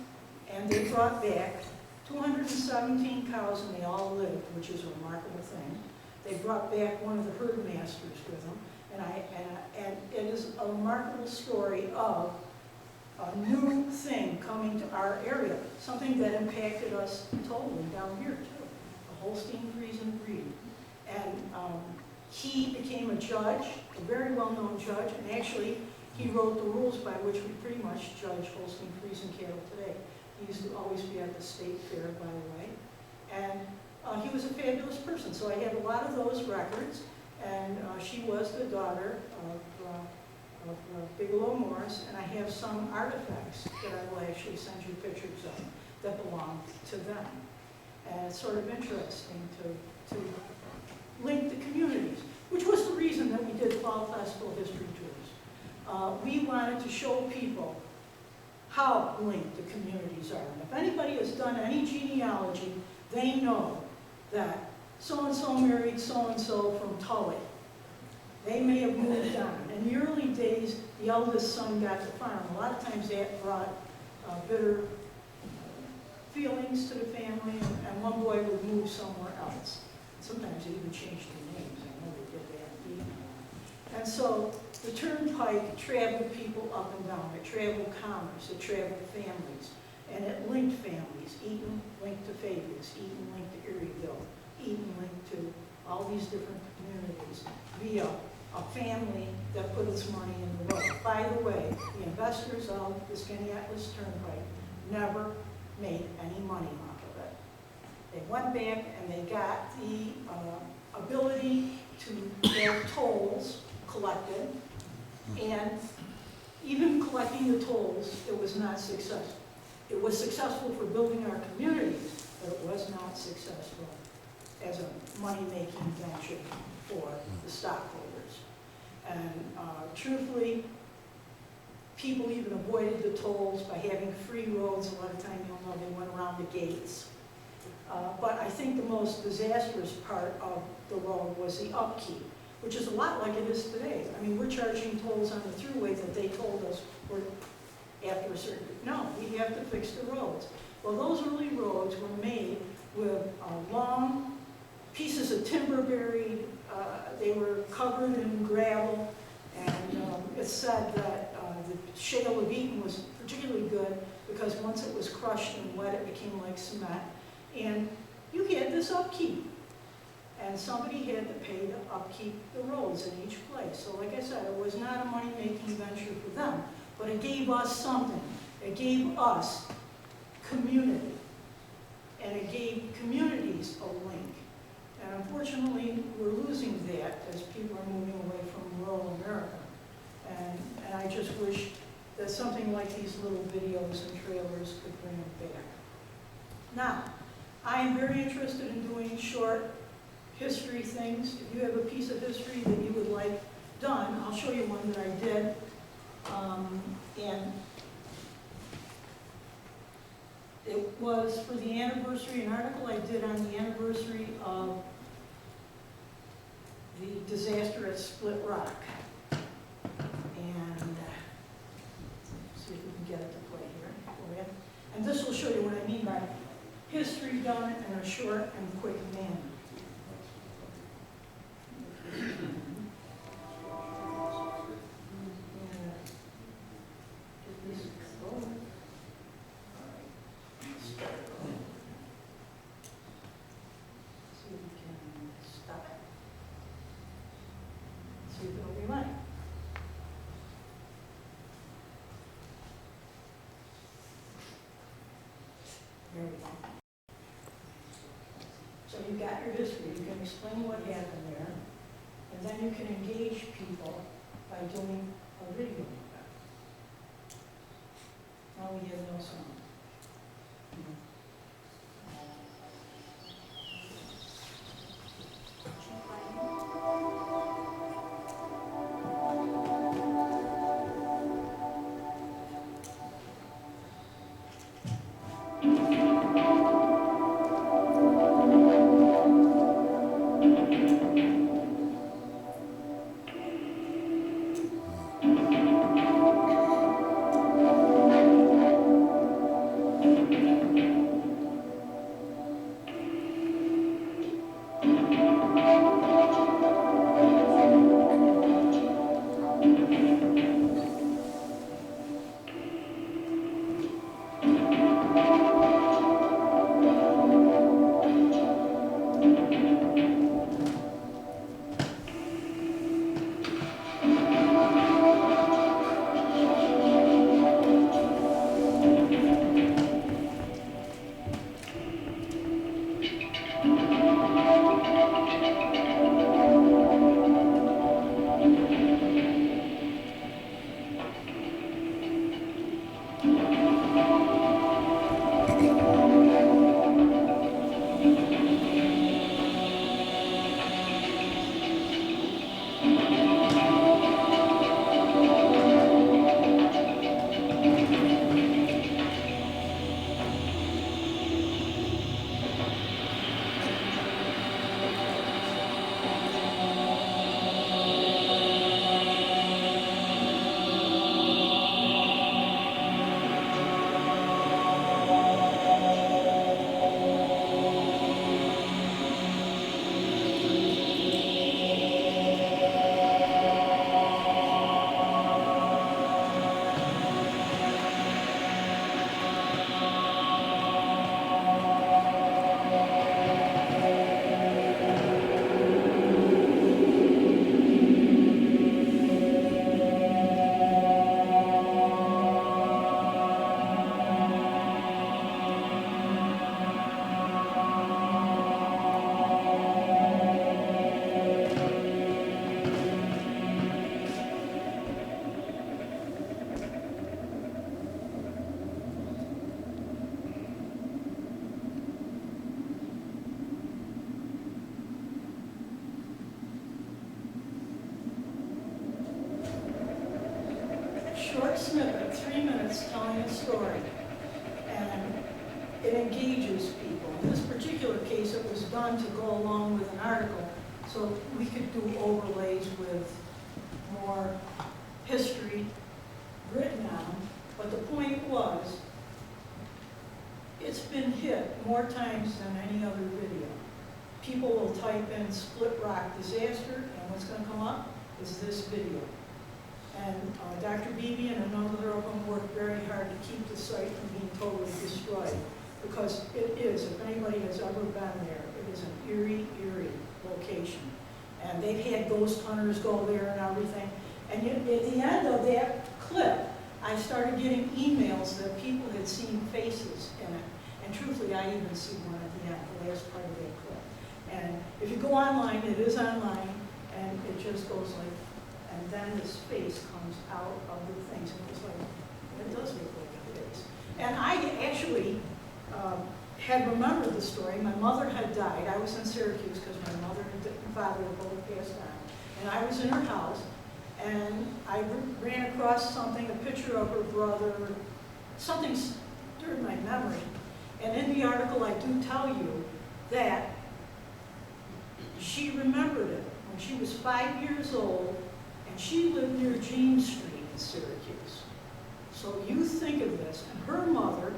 and they brought back 217 cows, and they all lived, which is a remarkable thing. They brought back one of the herd masters with them, and it is a remarkable story of a new thing coming to our area, something that impacted us totally down here too, the Holstein Friesian breed. And he became a judge, a very well-known judge, and actually he wrote the rules by which we pretty much judge Holstein Friesian cattle today. He used to always be at the state fair, by the way. And he was a fabulous person, so I have a lot of those records. And she was the daughter of Bigelow Morris, and I have some artifacts that I will actually send you pictures of that belong to them. And it's sort of interesting to link the communities, which was the reason that we did Fall Festival History Tours. We wanted to show people how linked the communities are. And if anybody has done any genealogy, they know that so-and-so married so-and-so from Tully. They may have moved on. In the early days, the eldest son got the farm. A lot of times that brought bitter feelings to the family, and one boy would move somewhere else. Sometimes they even changed their names. I know they did that in Eaton. And so the turnpike traveled people up and down. It traveled commerce. It traveled families. And it linked families. Eaton linked to Fabius. Eaton linked to Eerieville. Eaton linked to all these different communities via a family that put its money in the road. By the way, the investors of the Skaneateles Turnpike never made any money off of it. They went back and they got the ability to have tolls collected, and even collecting the tolls, it was not successful. It was successful for building our communities, but it was not successful as a money-making venture for the stockholders. And truthfully, people even avoided the tolls by having free roads. A lot of time, you'll know, they went around the gates. But I think the most disastrous part of the road was the upkeep. which is a lot like it is today. I mean, we're charging tolls on the throughway that they told us were after a certain, no, we have to fix the roads. Well, those early roads were made with long pieces of timber buried, they were covered in gravel, and it's said that the shale of Eaton was particularly good because once it was crushed and wet, it became like cement. And you had this upkeep, and somebody had to pay to upkeep the roads in each place. So like I said, it was not a money-making venture for them, but it gave us something. It gave us community, and it gave communities a link. And unfortunately, we're losing that as people are moving away from rural America. And I just wish that something like these little videos and trailers could bring it back. Now, I am very interested in doing short history things. If you have a piece of history that you would like done, I'll show you one that I did. And it was for the anniversary, an article I did on the anniversary of the disaster at Split Rock. And see if we can get it to play here for you. And this will show you what I mean by history done in a short and quick manner. There we go. So you got your history, you can explain what happened there, and then you can engage people by doing a video of that. Now we have no sound. Short snippet, 3 minutes telling a story, and it engages people. In this particular case, it was done to go along with an article So we could do overlays with more history written on them. But the point was, it's been hit more times than any other video. People will type in Split Rock disaster, and what's going to come up is this video. And Dr. Beebe and another of them worked very hard to keep the site from being totally destroyed, because it is, if anybody has ever been there, it is an eerie, eerie location. And they've had ghost hunters go there and everything. And at the end of that clip, I started getting emails that people had seen faces in it. And truthfully, I even see one at the end, the last part of that clip. And if you go online, it is online, and it just goes like, and then this face comes out of the things, and it was like, it does look like a face. And I actually had remembered the story. My mother had died. I was in Syracuse because my mother and father were both passed on. And I was in her house, and I ran across something, a picture of her brother, something stirred my memory. And in the article, I do tell you that she remembered it when she was 5 years old, and she lived near James Street in Syracuse. So you think of this, and her mother,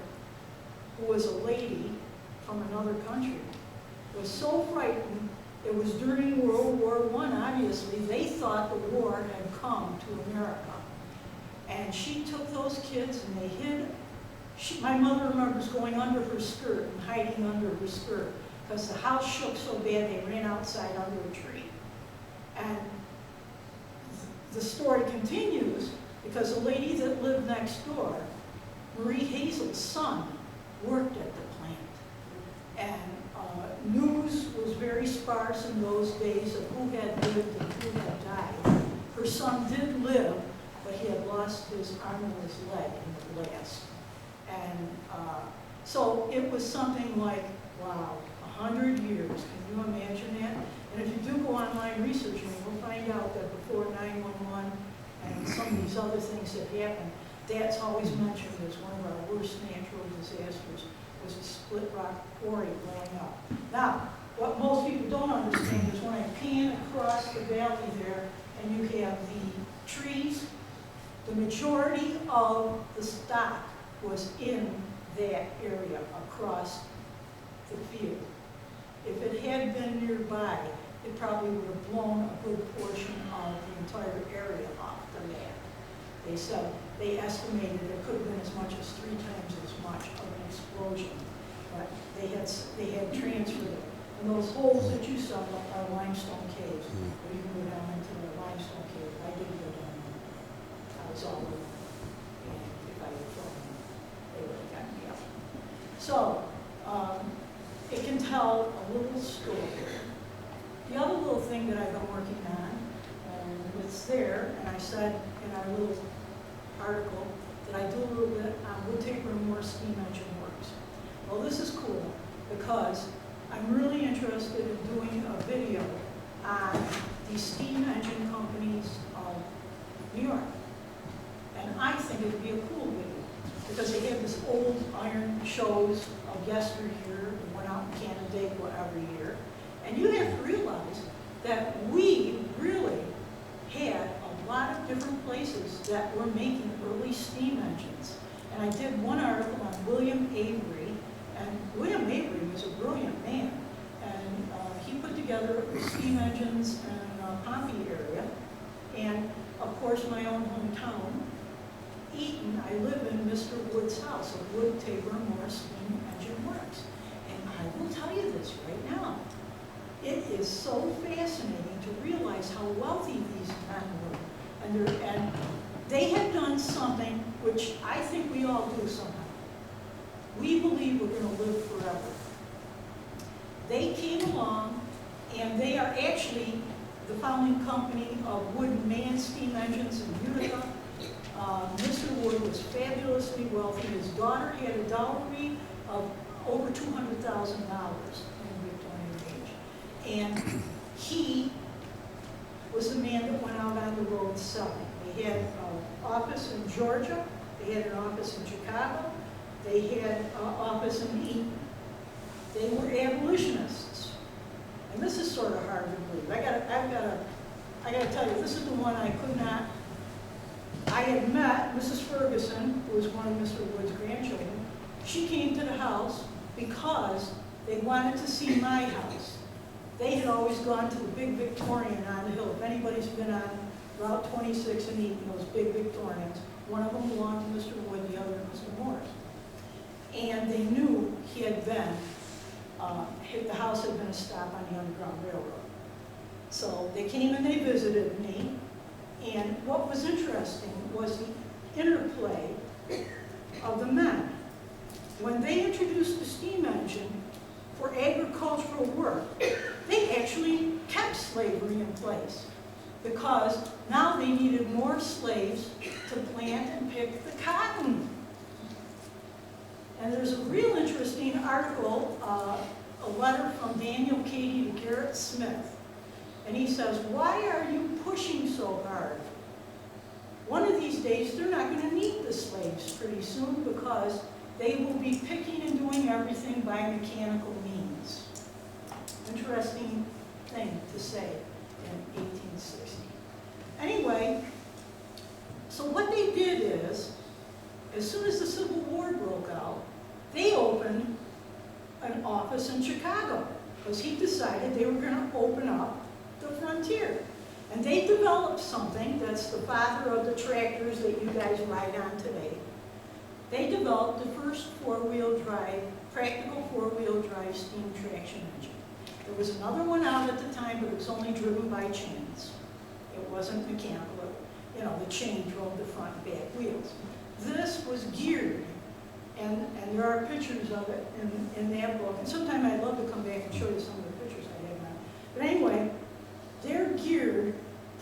who was a lady from another country, was so frightened. It was during World War I, obviously. They thought the war had come to America. And she took those kids and they hid. My mother remembers going under her skirt and hiding under her skirt because the house shook so bad they ran outside under a tree. And the story continues because the lady that lived next door, Marie Hazel's son, worked at the plant. And news was very sparse in those days of who had lived and who had died. Her son did live, but he had lost his arm and his leg in the blast. And so it was something like, wow, 100 years. Can you imagine that? And if you do go online researching, you'll find out that before 911 and some of these other things that happened, that's always mentioned as one of our worst natural disasters, was a Split Rock quarry blowing up. Now, what most people don't understand is when I pan across the valley there, and you have the trees, the majority of the stock was in that area across the field. If it had been nearby, it probably would have blown a good portion of the entire area off the map. They said, they estimated it could have been as much as 3 times as much of an explosion. But they had transferred it. And those holes that you saw are limestone caves. Or you can go down into the limestone cave. I didn't go down there. I was all over. And if I had flown, they would have gotten me up. So, it can tell a little story. The other little thing that I've been working on, and it's there, and I said in our little article that I do a little bit on wood taper and more steam engine works. Well, this is cool because I'm really interested in doing a video on the steam engine companies of New York. And I think it would be a cool video because they have this old iron shows of yesteryear that went out in Canandaigua every year. And you have to realize that we really had a lot of different places that were making early steam engines. And I did one article on William Avery, and William Avery was a brilliant man. And he put together steam engines in the Pompey area. And of course, my own hometown, Eaton, I live in Mr. Wood's house of Wood, Tabor, and Moore Steam Engine Works. And I will tell you this right now. It is so fascinating to realize how wealthy these men were. And they had done something which I think we all do somehow. We believe we're going to live forever. They came along, and they are actually the founding company of Wood and Man Steam Engines in Utica. Mr. Wood was fabulously wealthy. His daughter had a dowry of over $200,000 in Victorian age. And he was the man that went out on the road selling. They had an office in Georgia. They had an office in Chicago. They had an office in Eaton. They were abolitionists. And this is sort of hard to believe. I gotta tell you, this is the one I could not. I had met Mrs. Ferguson, who was one of Mr. Wood's grandchildren. She came to the house because they wanted to see my house. They had always gone to the big Victorian on the hill. If anybody's been on Route 26 and Eaton, those big Victorians, one of them belonged to Mr. Wood, the other to Mr. Morris. And they knew he had been, the house had been a stop on the Underground Railroad. So they came and they visited me, and what was interesting was the interplay of the men. When they introduced the steam engine for agricultural work, they actually kept slavery in place because now they needed more slaves to plant and pick the cotton. And there's a real interesting article, a letter from Daniel Cady to Garrett Smith. And he says, why are you pushing so hard? One of these days, they're not going to need the slaves pretty soon because they will be picking and doing everything by mechanical means. Interesting thing to say in 1860. Anyway, so what they did is, as soon as the Civil War broke out, they opened an office in Chicago because he decided they were going to open up the frontier. And they developed something that's the father of the tractors that you guys ride on today. They developed the first four-wheel drive, practical four-wheel drive steam traction engine. There was another one out at the time, but it was only driven by chains. It wasn't mechanical. You know, the chain drove the front and back wheels. This was geared, and there are pictures of it in that book. And sometime I'd love to come back and show you some of the pictures I have on. But anyway, they're geared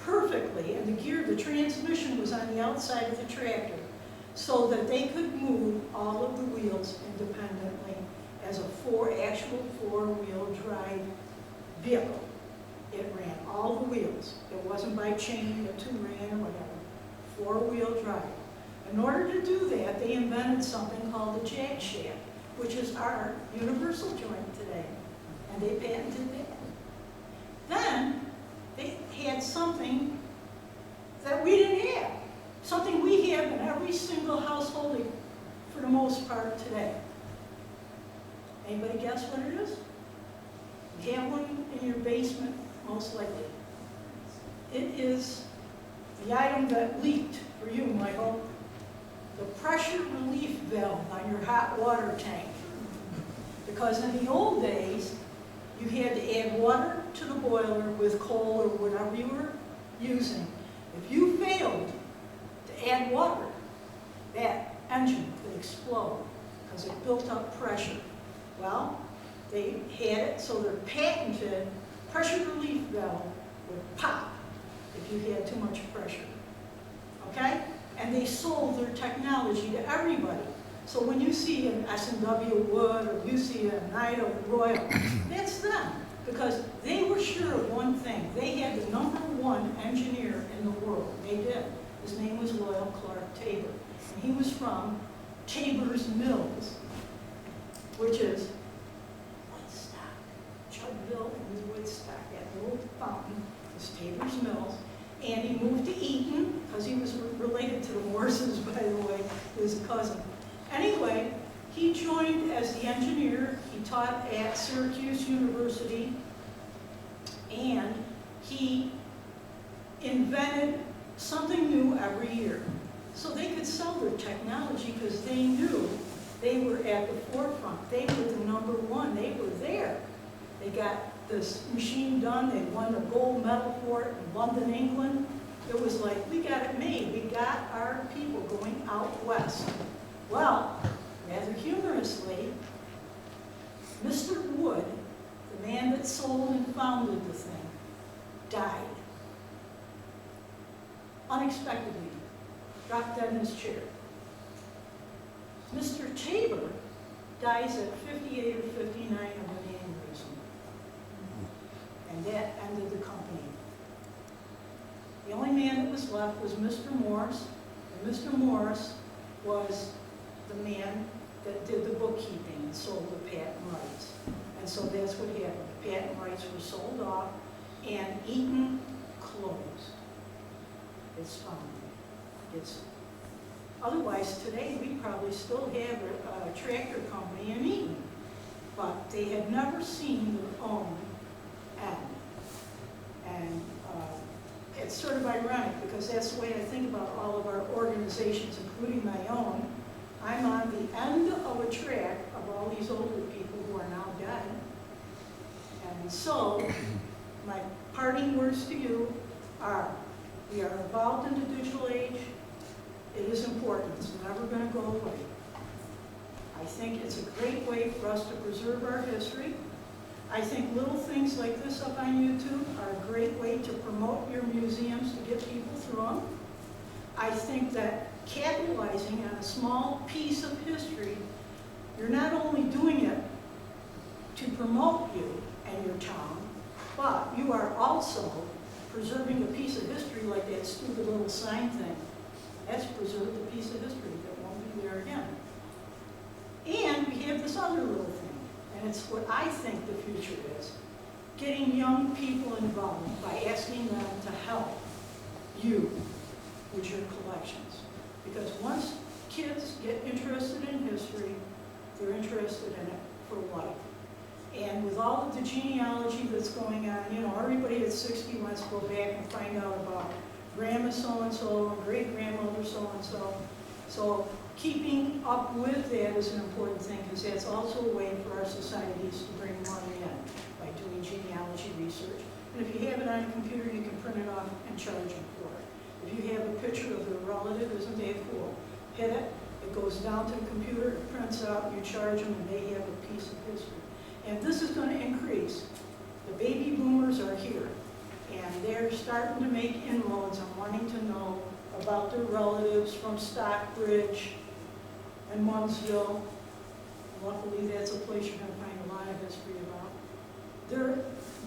perfectly, and the transmission was on the outside of the tractor so that they could move all of the wheels independently as a actual four-wheel drive vehicle. It ran all the wheels. It wasn't by chain or two-ran or whatever. Four-wheel drive. In order to do that, they invented something called the jack shaft, which is our universal joint today, and they patented that. Then they had something that we didn't have, something we have in every single household for the most part today. Anybody guess what it is? You have one in your basement, most likely. It is the item that leaked for you, Michael. The pressure relief valve on your hot water tank. Because in the old days, you had to add water to the boiler with coal or whatever you were using. If you failed to add water, that engine could explode because it built up pressure. Well, they had it so their patented pressure relief valve would pop if you had too much pressure. Okay? And they sold their technology to everybody. So when you see an S&W Wood or you see a Knight of Royal, that's them. Because they were sure of one thing. They had the #1 engineer in the world. They did. His name was Loyal Clark Tabor. And he was from Tabor's Mills, which is Woodstock. Chudville and Woodstock, that little fountain was Tabor's Mills. And he moved to Eaton, because he was related to the Morrises, by the way, his cousin. Anyway, he joined as the engineer. He taught at Syracuse University, and he invented something new every year. So they could sell their technology because they knew they were at the forefront. They were the #1. They were there. They got this machine done. They won the gold medal for it in London, England. It was like, we got it made. We got our people going out west. Well, rather humorously, Mr. Wood, the man that sold and founded the thing, died. Unexpectedly, dropped dead in his chair. Mr. Tabor dies at 58 or 59 of an aneurysm. And that ended the company. The only man that was left was Mr. Morris, and Mr. Morris was the man that did the bookkeeping and sold the patent rights. And so that's what happened. The patent rights were sold off, and Eaton closed. It's fine. Otherwise, today, we probably still have a tractor company in Eaton, but they had never seen their own end. And it's sort of ironic, because that's the way I think about all of our organizations, including my own. I'm on the end of a track of all these older people who are now dead. And so, my parting words to you are, we are involved in the digital age. It is important. It's never going to go away. I think it's a great way for us to preserve our history. I think little things like this up on YouTube are a great way to promote your museums, to get people through them. I think that capitalizing on a small piece of history, you're not only doing it to promote you and your town, but you are also preserving a piece of history like that stupid little sign thing. That's preserved a piece of history that won't be there again. And we have this other little thing, and it's what I think the future is. Getting young people involved by asking them to help you with your collections. Because once kids get interested in history, they're interested in it for life. And with all of the genealogy that's going on, you know, everybody at 60 wants to go back and find out about grandma so-and-so and great-grandmother so-and-so. So keeping up with that is an important thing, because that's also a way for our societies to bring money in by doing genealogy research. And if you have it on a computer, you can print it off and charge them for it. If you have a picture of their relative, isn't that cool? Hit it, it goes down to the computer, it prints out, you charge them, and they have a piece of history. And this is going to increase. The baby boomers are here, and they're starting to make inroads on wanting to know about their relatives from Stockbridge and Munsville. Luckily, that's a place you're going to find a lot of history about.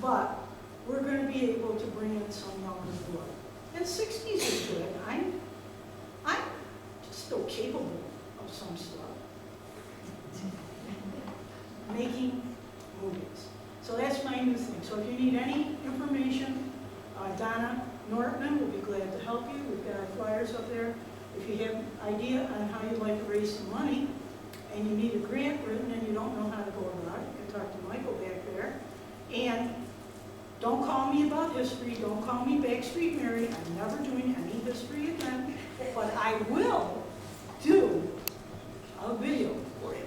But we're going to be able to bring in some younger blood. And 60s are good. I'm just still capable of some stuff. Making movies. So that's my new thing. So if you need any information, Donna Nortman will be glad to help you. We've got our flyers up there. If you have an idea on how you'd like to raise some money, and you need a grant written and you don't know how to go about it, you can talk to Michael back there. And don't call me about history. Don't call me Backstreet Mary. I'm never doing any history again. But I will do a video for you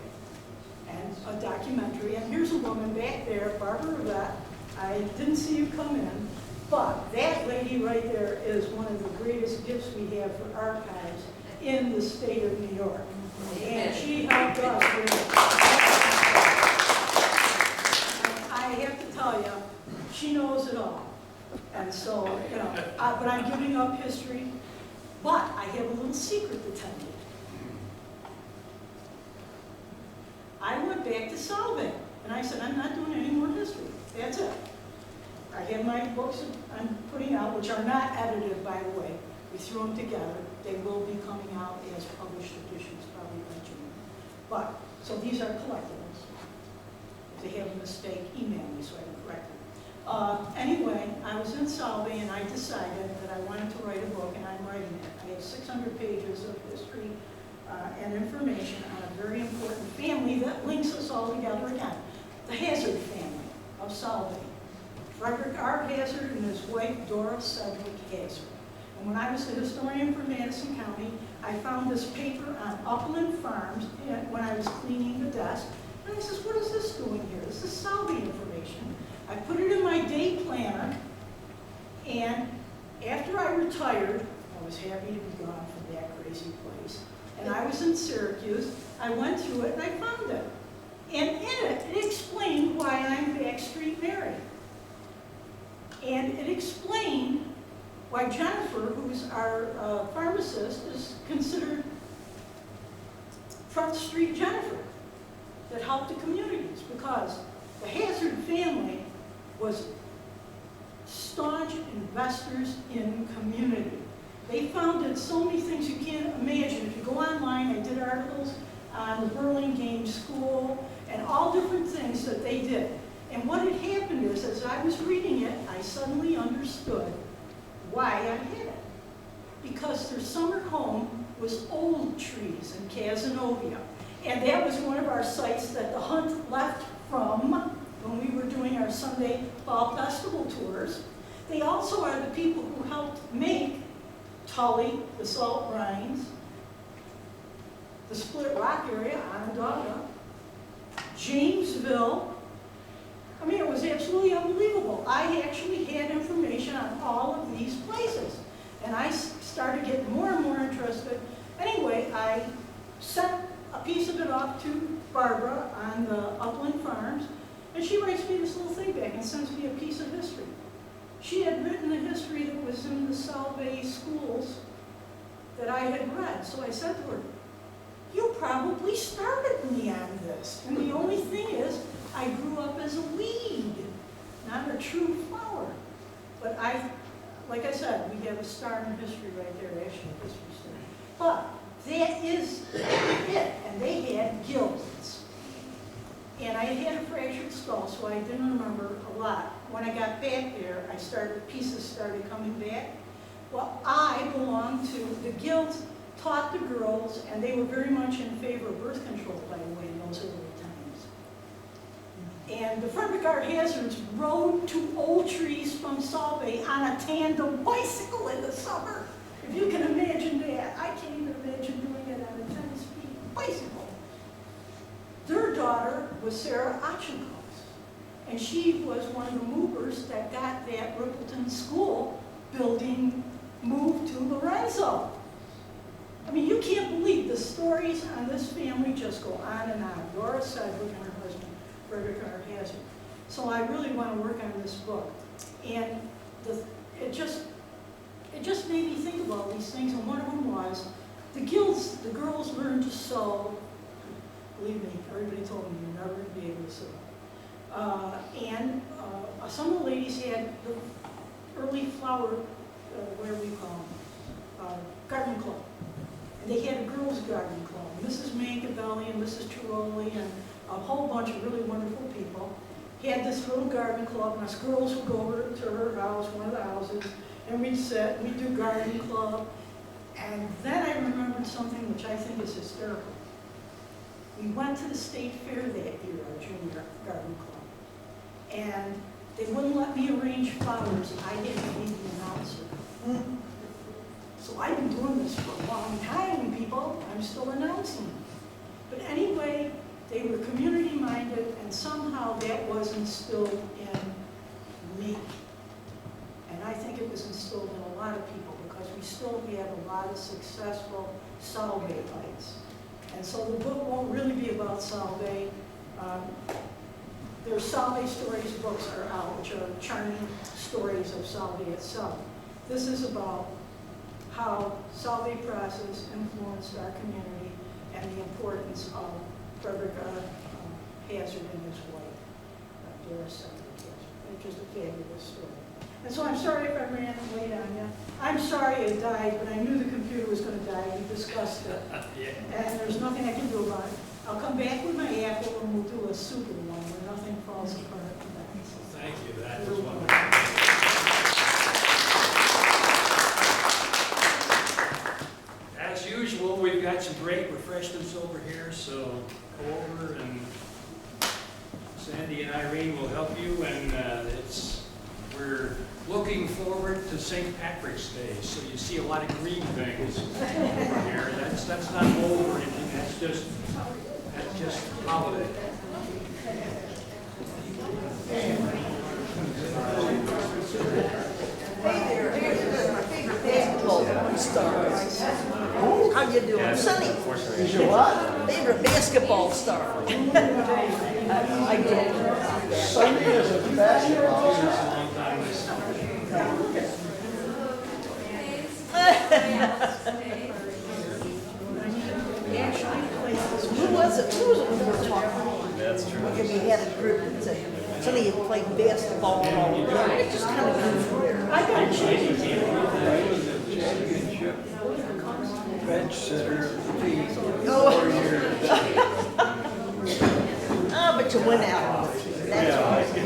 and a documentary. And here's a woman back there, Barbara Rivette. I didn't see you come in, but that lady right there is one of the greatest gifts we have for archives in the state of New York. And she helped us with it. I have to tell you, she knows it all. And so, you know, but I'm giving up history, but I have a little secret to tell you. I went back to Salve, and I said, I'm not doing any more history. That's it. I have my books I'm putting out, which are not edited, by the way. We threw them together. They will be coming out as published editions, probably by June. But, so these are collectibles. If they have a mistake, email me so I can correct them. Anyway, I was in Salve, and I decided that I wanted to write a book, and I'm writing it. I have 600 pages of history and information on a very important family that links us all together again. The Hazard family of Salve. Frederick R. Hazard and his wife, Dora Sedgwick Hazard. And when I was the historian for Madison County, I found this paper on upland farms when I was cleaning the desk. And I said, what is this doing here? This is Salve information. I put it in my day planner, and after I retired, I was happy to be gone from that crazy place. And I was in Syracuse. I went through it and I found it. And in it, it explained why I'm Backstreet Mary. And it explained why Jennifer, who's our pharmacist, is considered Front Street Jennifer, that helped the communities, because the Hazard family was staunch investors in community. They founded so many things you can't imagine. If you go online, I did articles on the Burlingame School and all different things that they did. And what had happened is, as I was reading it, I suddenly understood why I had it. Because their summer home was Old Trees in Casanova. And that was one of our sites that the hunt left from when we were doing our Sunday Fall Festival tours. They also are the people who helped make Tully, the Salt Brines, the Split Rock area, Onondaga, Jamesville. I mean, it was absolutely unbelievable. I actually had information on all of these places. And I started getting more and more interested. Anyway, I sent a piece of it off to Barbara on the Upland Farms, and she writes me this little thing back and sends me a piece of history. She had written the history that was in the Salve schools that I had read. So I said to her, you probably started me on this. And the only thing is, I grew up as a weed, not a true flower. But like I said, we have a star in history right there, actually, history story. But that is it, and they had gills. And I had a fractured skull, so I didn't remember a lot. When I got back there, pieces started coming back. Well, I belonged to, the guilds taught the girls, and they were very much in favor of birth control, by the way, in those early times. And the Frederick R. Hazards rode to Old Trees from Salve on a tandem bicycle in the summer. If you can imagine that, I can't even imagine doing it on a 10-speed bicycle. Their daughter was Sarah Ochenkos, and she was one of the movers that got that Rippleton School building moved to Lorenzo. I mean, you can't believe the stories on this family just go on and on. Laura Sedgwick and her husband, Frederick R. Hazard. So I really want to work on this book. And it just made me think of all these things, and one of them was, the girls learned to sew. Believe me, everybody told me you're never going to be able to sew. And some of the ladies had the early flower, whatever we call them, garden club. And they had a girls' garden club. Mrs. Mancabelli and Mrs. Tiroli and a whole bunch of really wonderful people had this little garden club, and us girls would go over to her house, one of the houses, and we'd sit, we'd do garden club. And then I remembered something which I think is hysterical. We went to the state fair that year, our junior garden club, and they wouldn't let me arrange flowers. I had to be the announcer. So I've been doing this for a long time, people. I'm still announcing. But anyway, they were community-minded, and somehow that was instilled in me. And I think it was instilled in a lot of people, because we still have a lot of successful Salve fights. And so the book won't really be about Salve. Their Salve Stories books are out, which are charming stories of Salve itself. This is about how Salve process influenced our community and the importance of Frederick R. Hazard and his wife, Doris Sedgwick Hazard. It's just a fabulous story. And so I'm sorry if I ran late on you. I'm sorry it died, but I knew the computer was going to die. We discussed it. And there's nothing I can do about it. I'll come back with my apple and we'll do a super one where nothing falls apart. Thank you, that was wonderful. As usual, we've got some great refreshments over here, so go over and Sandy and Irene will help you, and we're looking forward to St. Patrick's Day, so you see a lot of green things over here. That's not old or anything, that's just holiday. Basketball stars. How you doing? Sonny. Is your what? Favorite basketball star. I did. Sunday is a basketball star. Who was it we were talking about? That's true. Because we had a group that said, Sonny had played basketball and all of that. It just kind of grew from there. I got a change. Championship. Bench sitter of the team. Oh. 4 years. Ah, but you went out. That's right.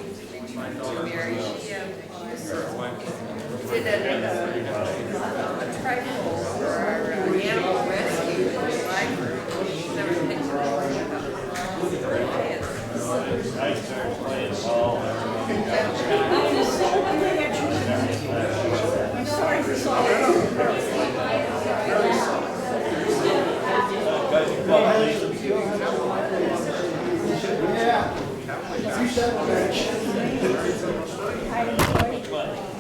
Mary, she did a trifle for our animal rescue library. She's never picked it up. I started playing ball. I'm sorry for sorry. Yeah. You said Rich. I enjoyed it.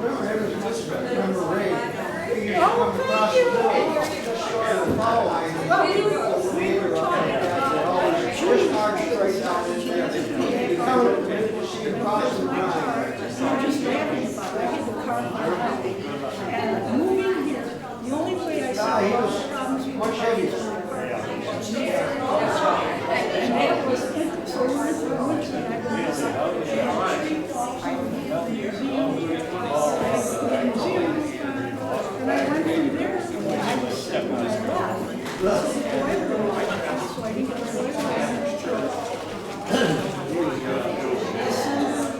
Remember Ray? He used to come across the middle, just short of the foul line. We were talking about always just march straight down in there. You come up and you see it across the line. I'm just laughing about it. I had the car and moving here, the only way I saw He problems was with much heavier. and that was it. So when I went to the and I went through there, I was sitting on my lap. So I didn't get to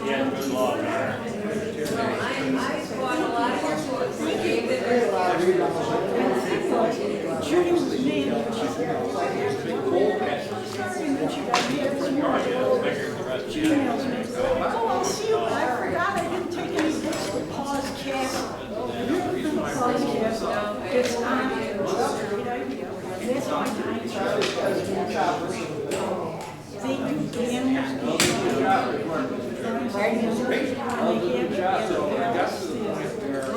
Yeah, good luck, man. I bought a lot of her books. I gave it Very loud read on those. Judy was the name, but she said, oh, I have to go there. Sorry, and then she got me this morning. She emails me, oh, I'll see you, but I forgot I didn't take any books to Pause Castle. Have you ever been to Pause Castle? It's on, it's a great idea. And that's why Charlie's got his new choppers. they do the animals. And they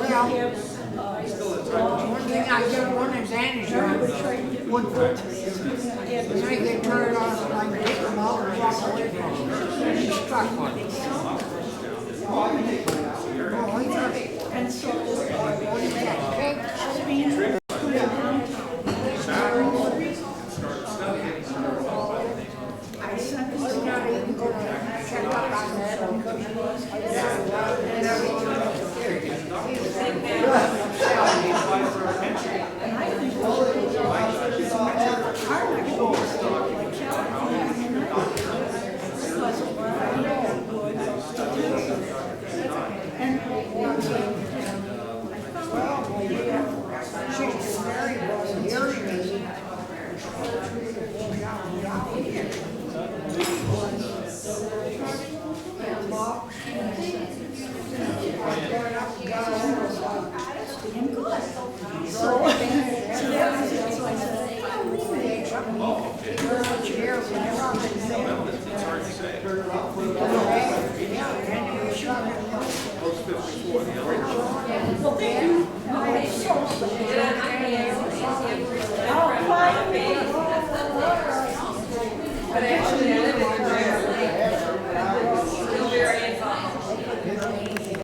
have One thing I get one advantage of, one foot. when I get turned on, I can take them out and walk away from them. You struck one. Oh, I got it. And so, What is that, cake? being put in downtown, I sent this You guy. gotta even go check up on that. And I think we're hard to go like California. Because of what I know would do. And She's married, wasn't here. I'm good. So that was it. So I said, I'll leave it. Well, thank you. I'm so But actually, I live in Grand. Still very involved.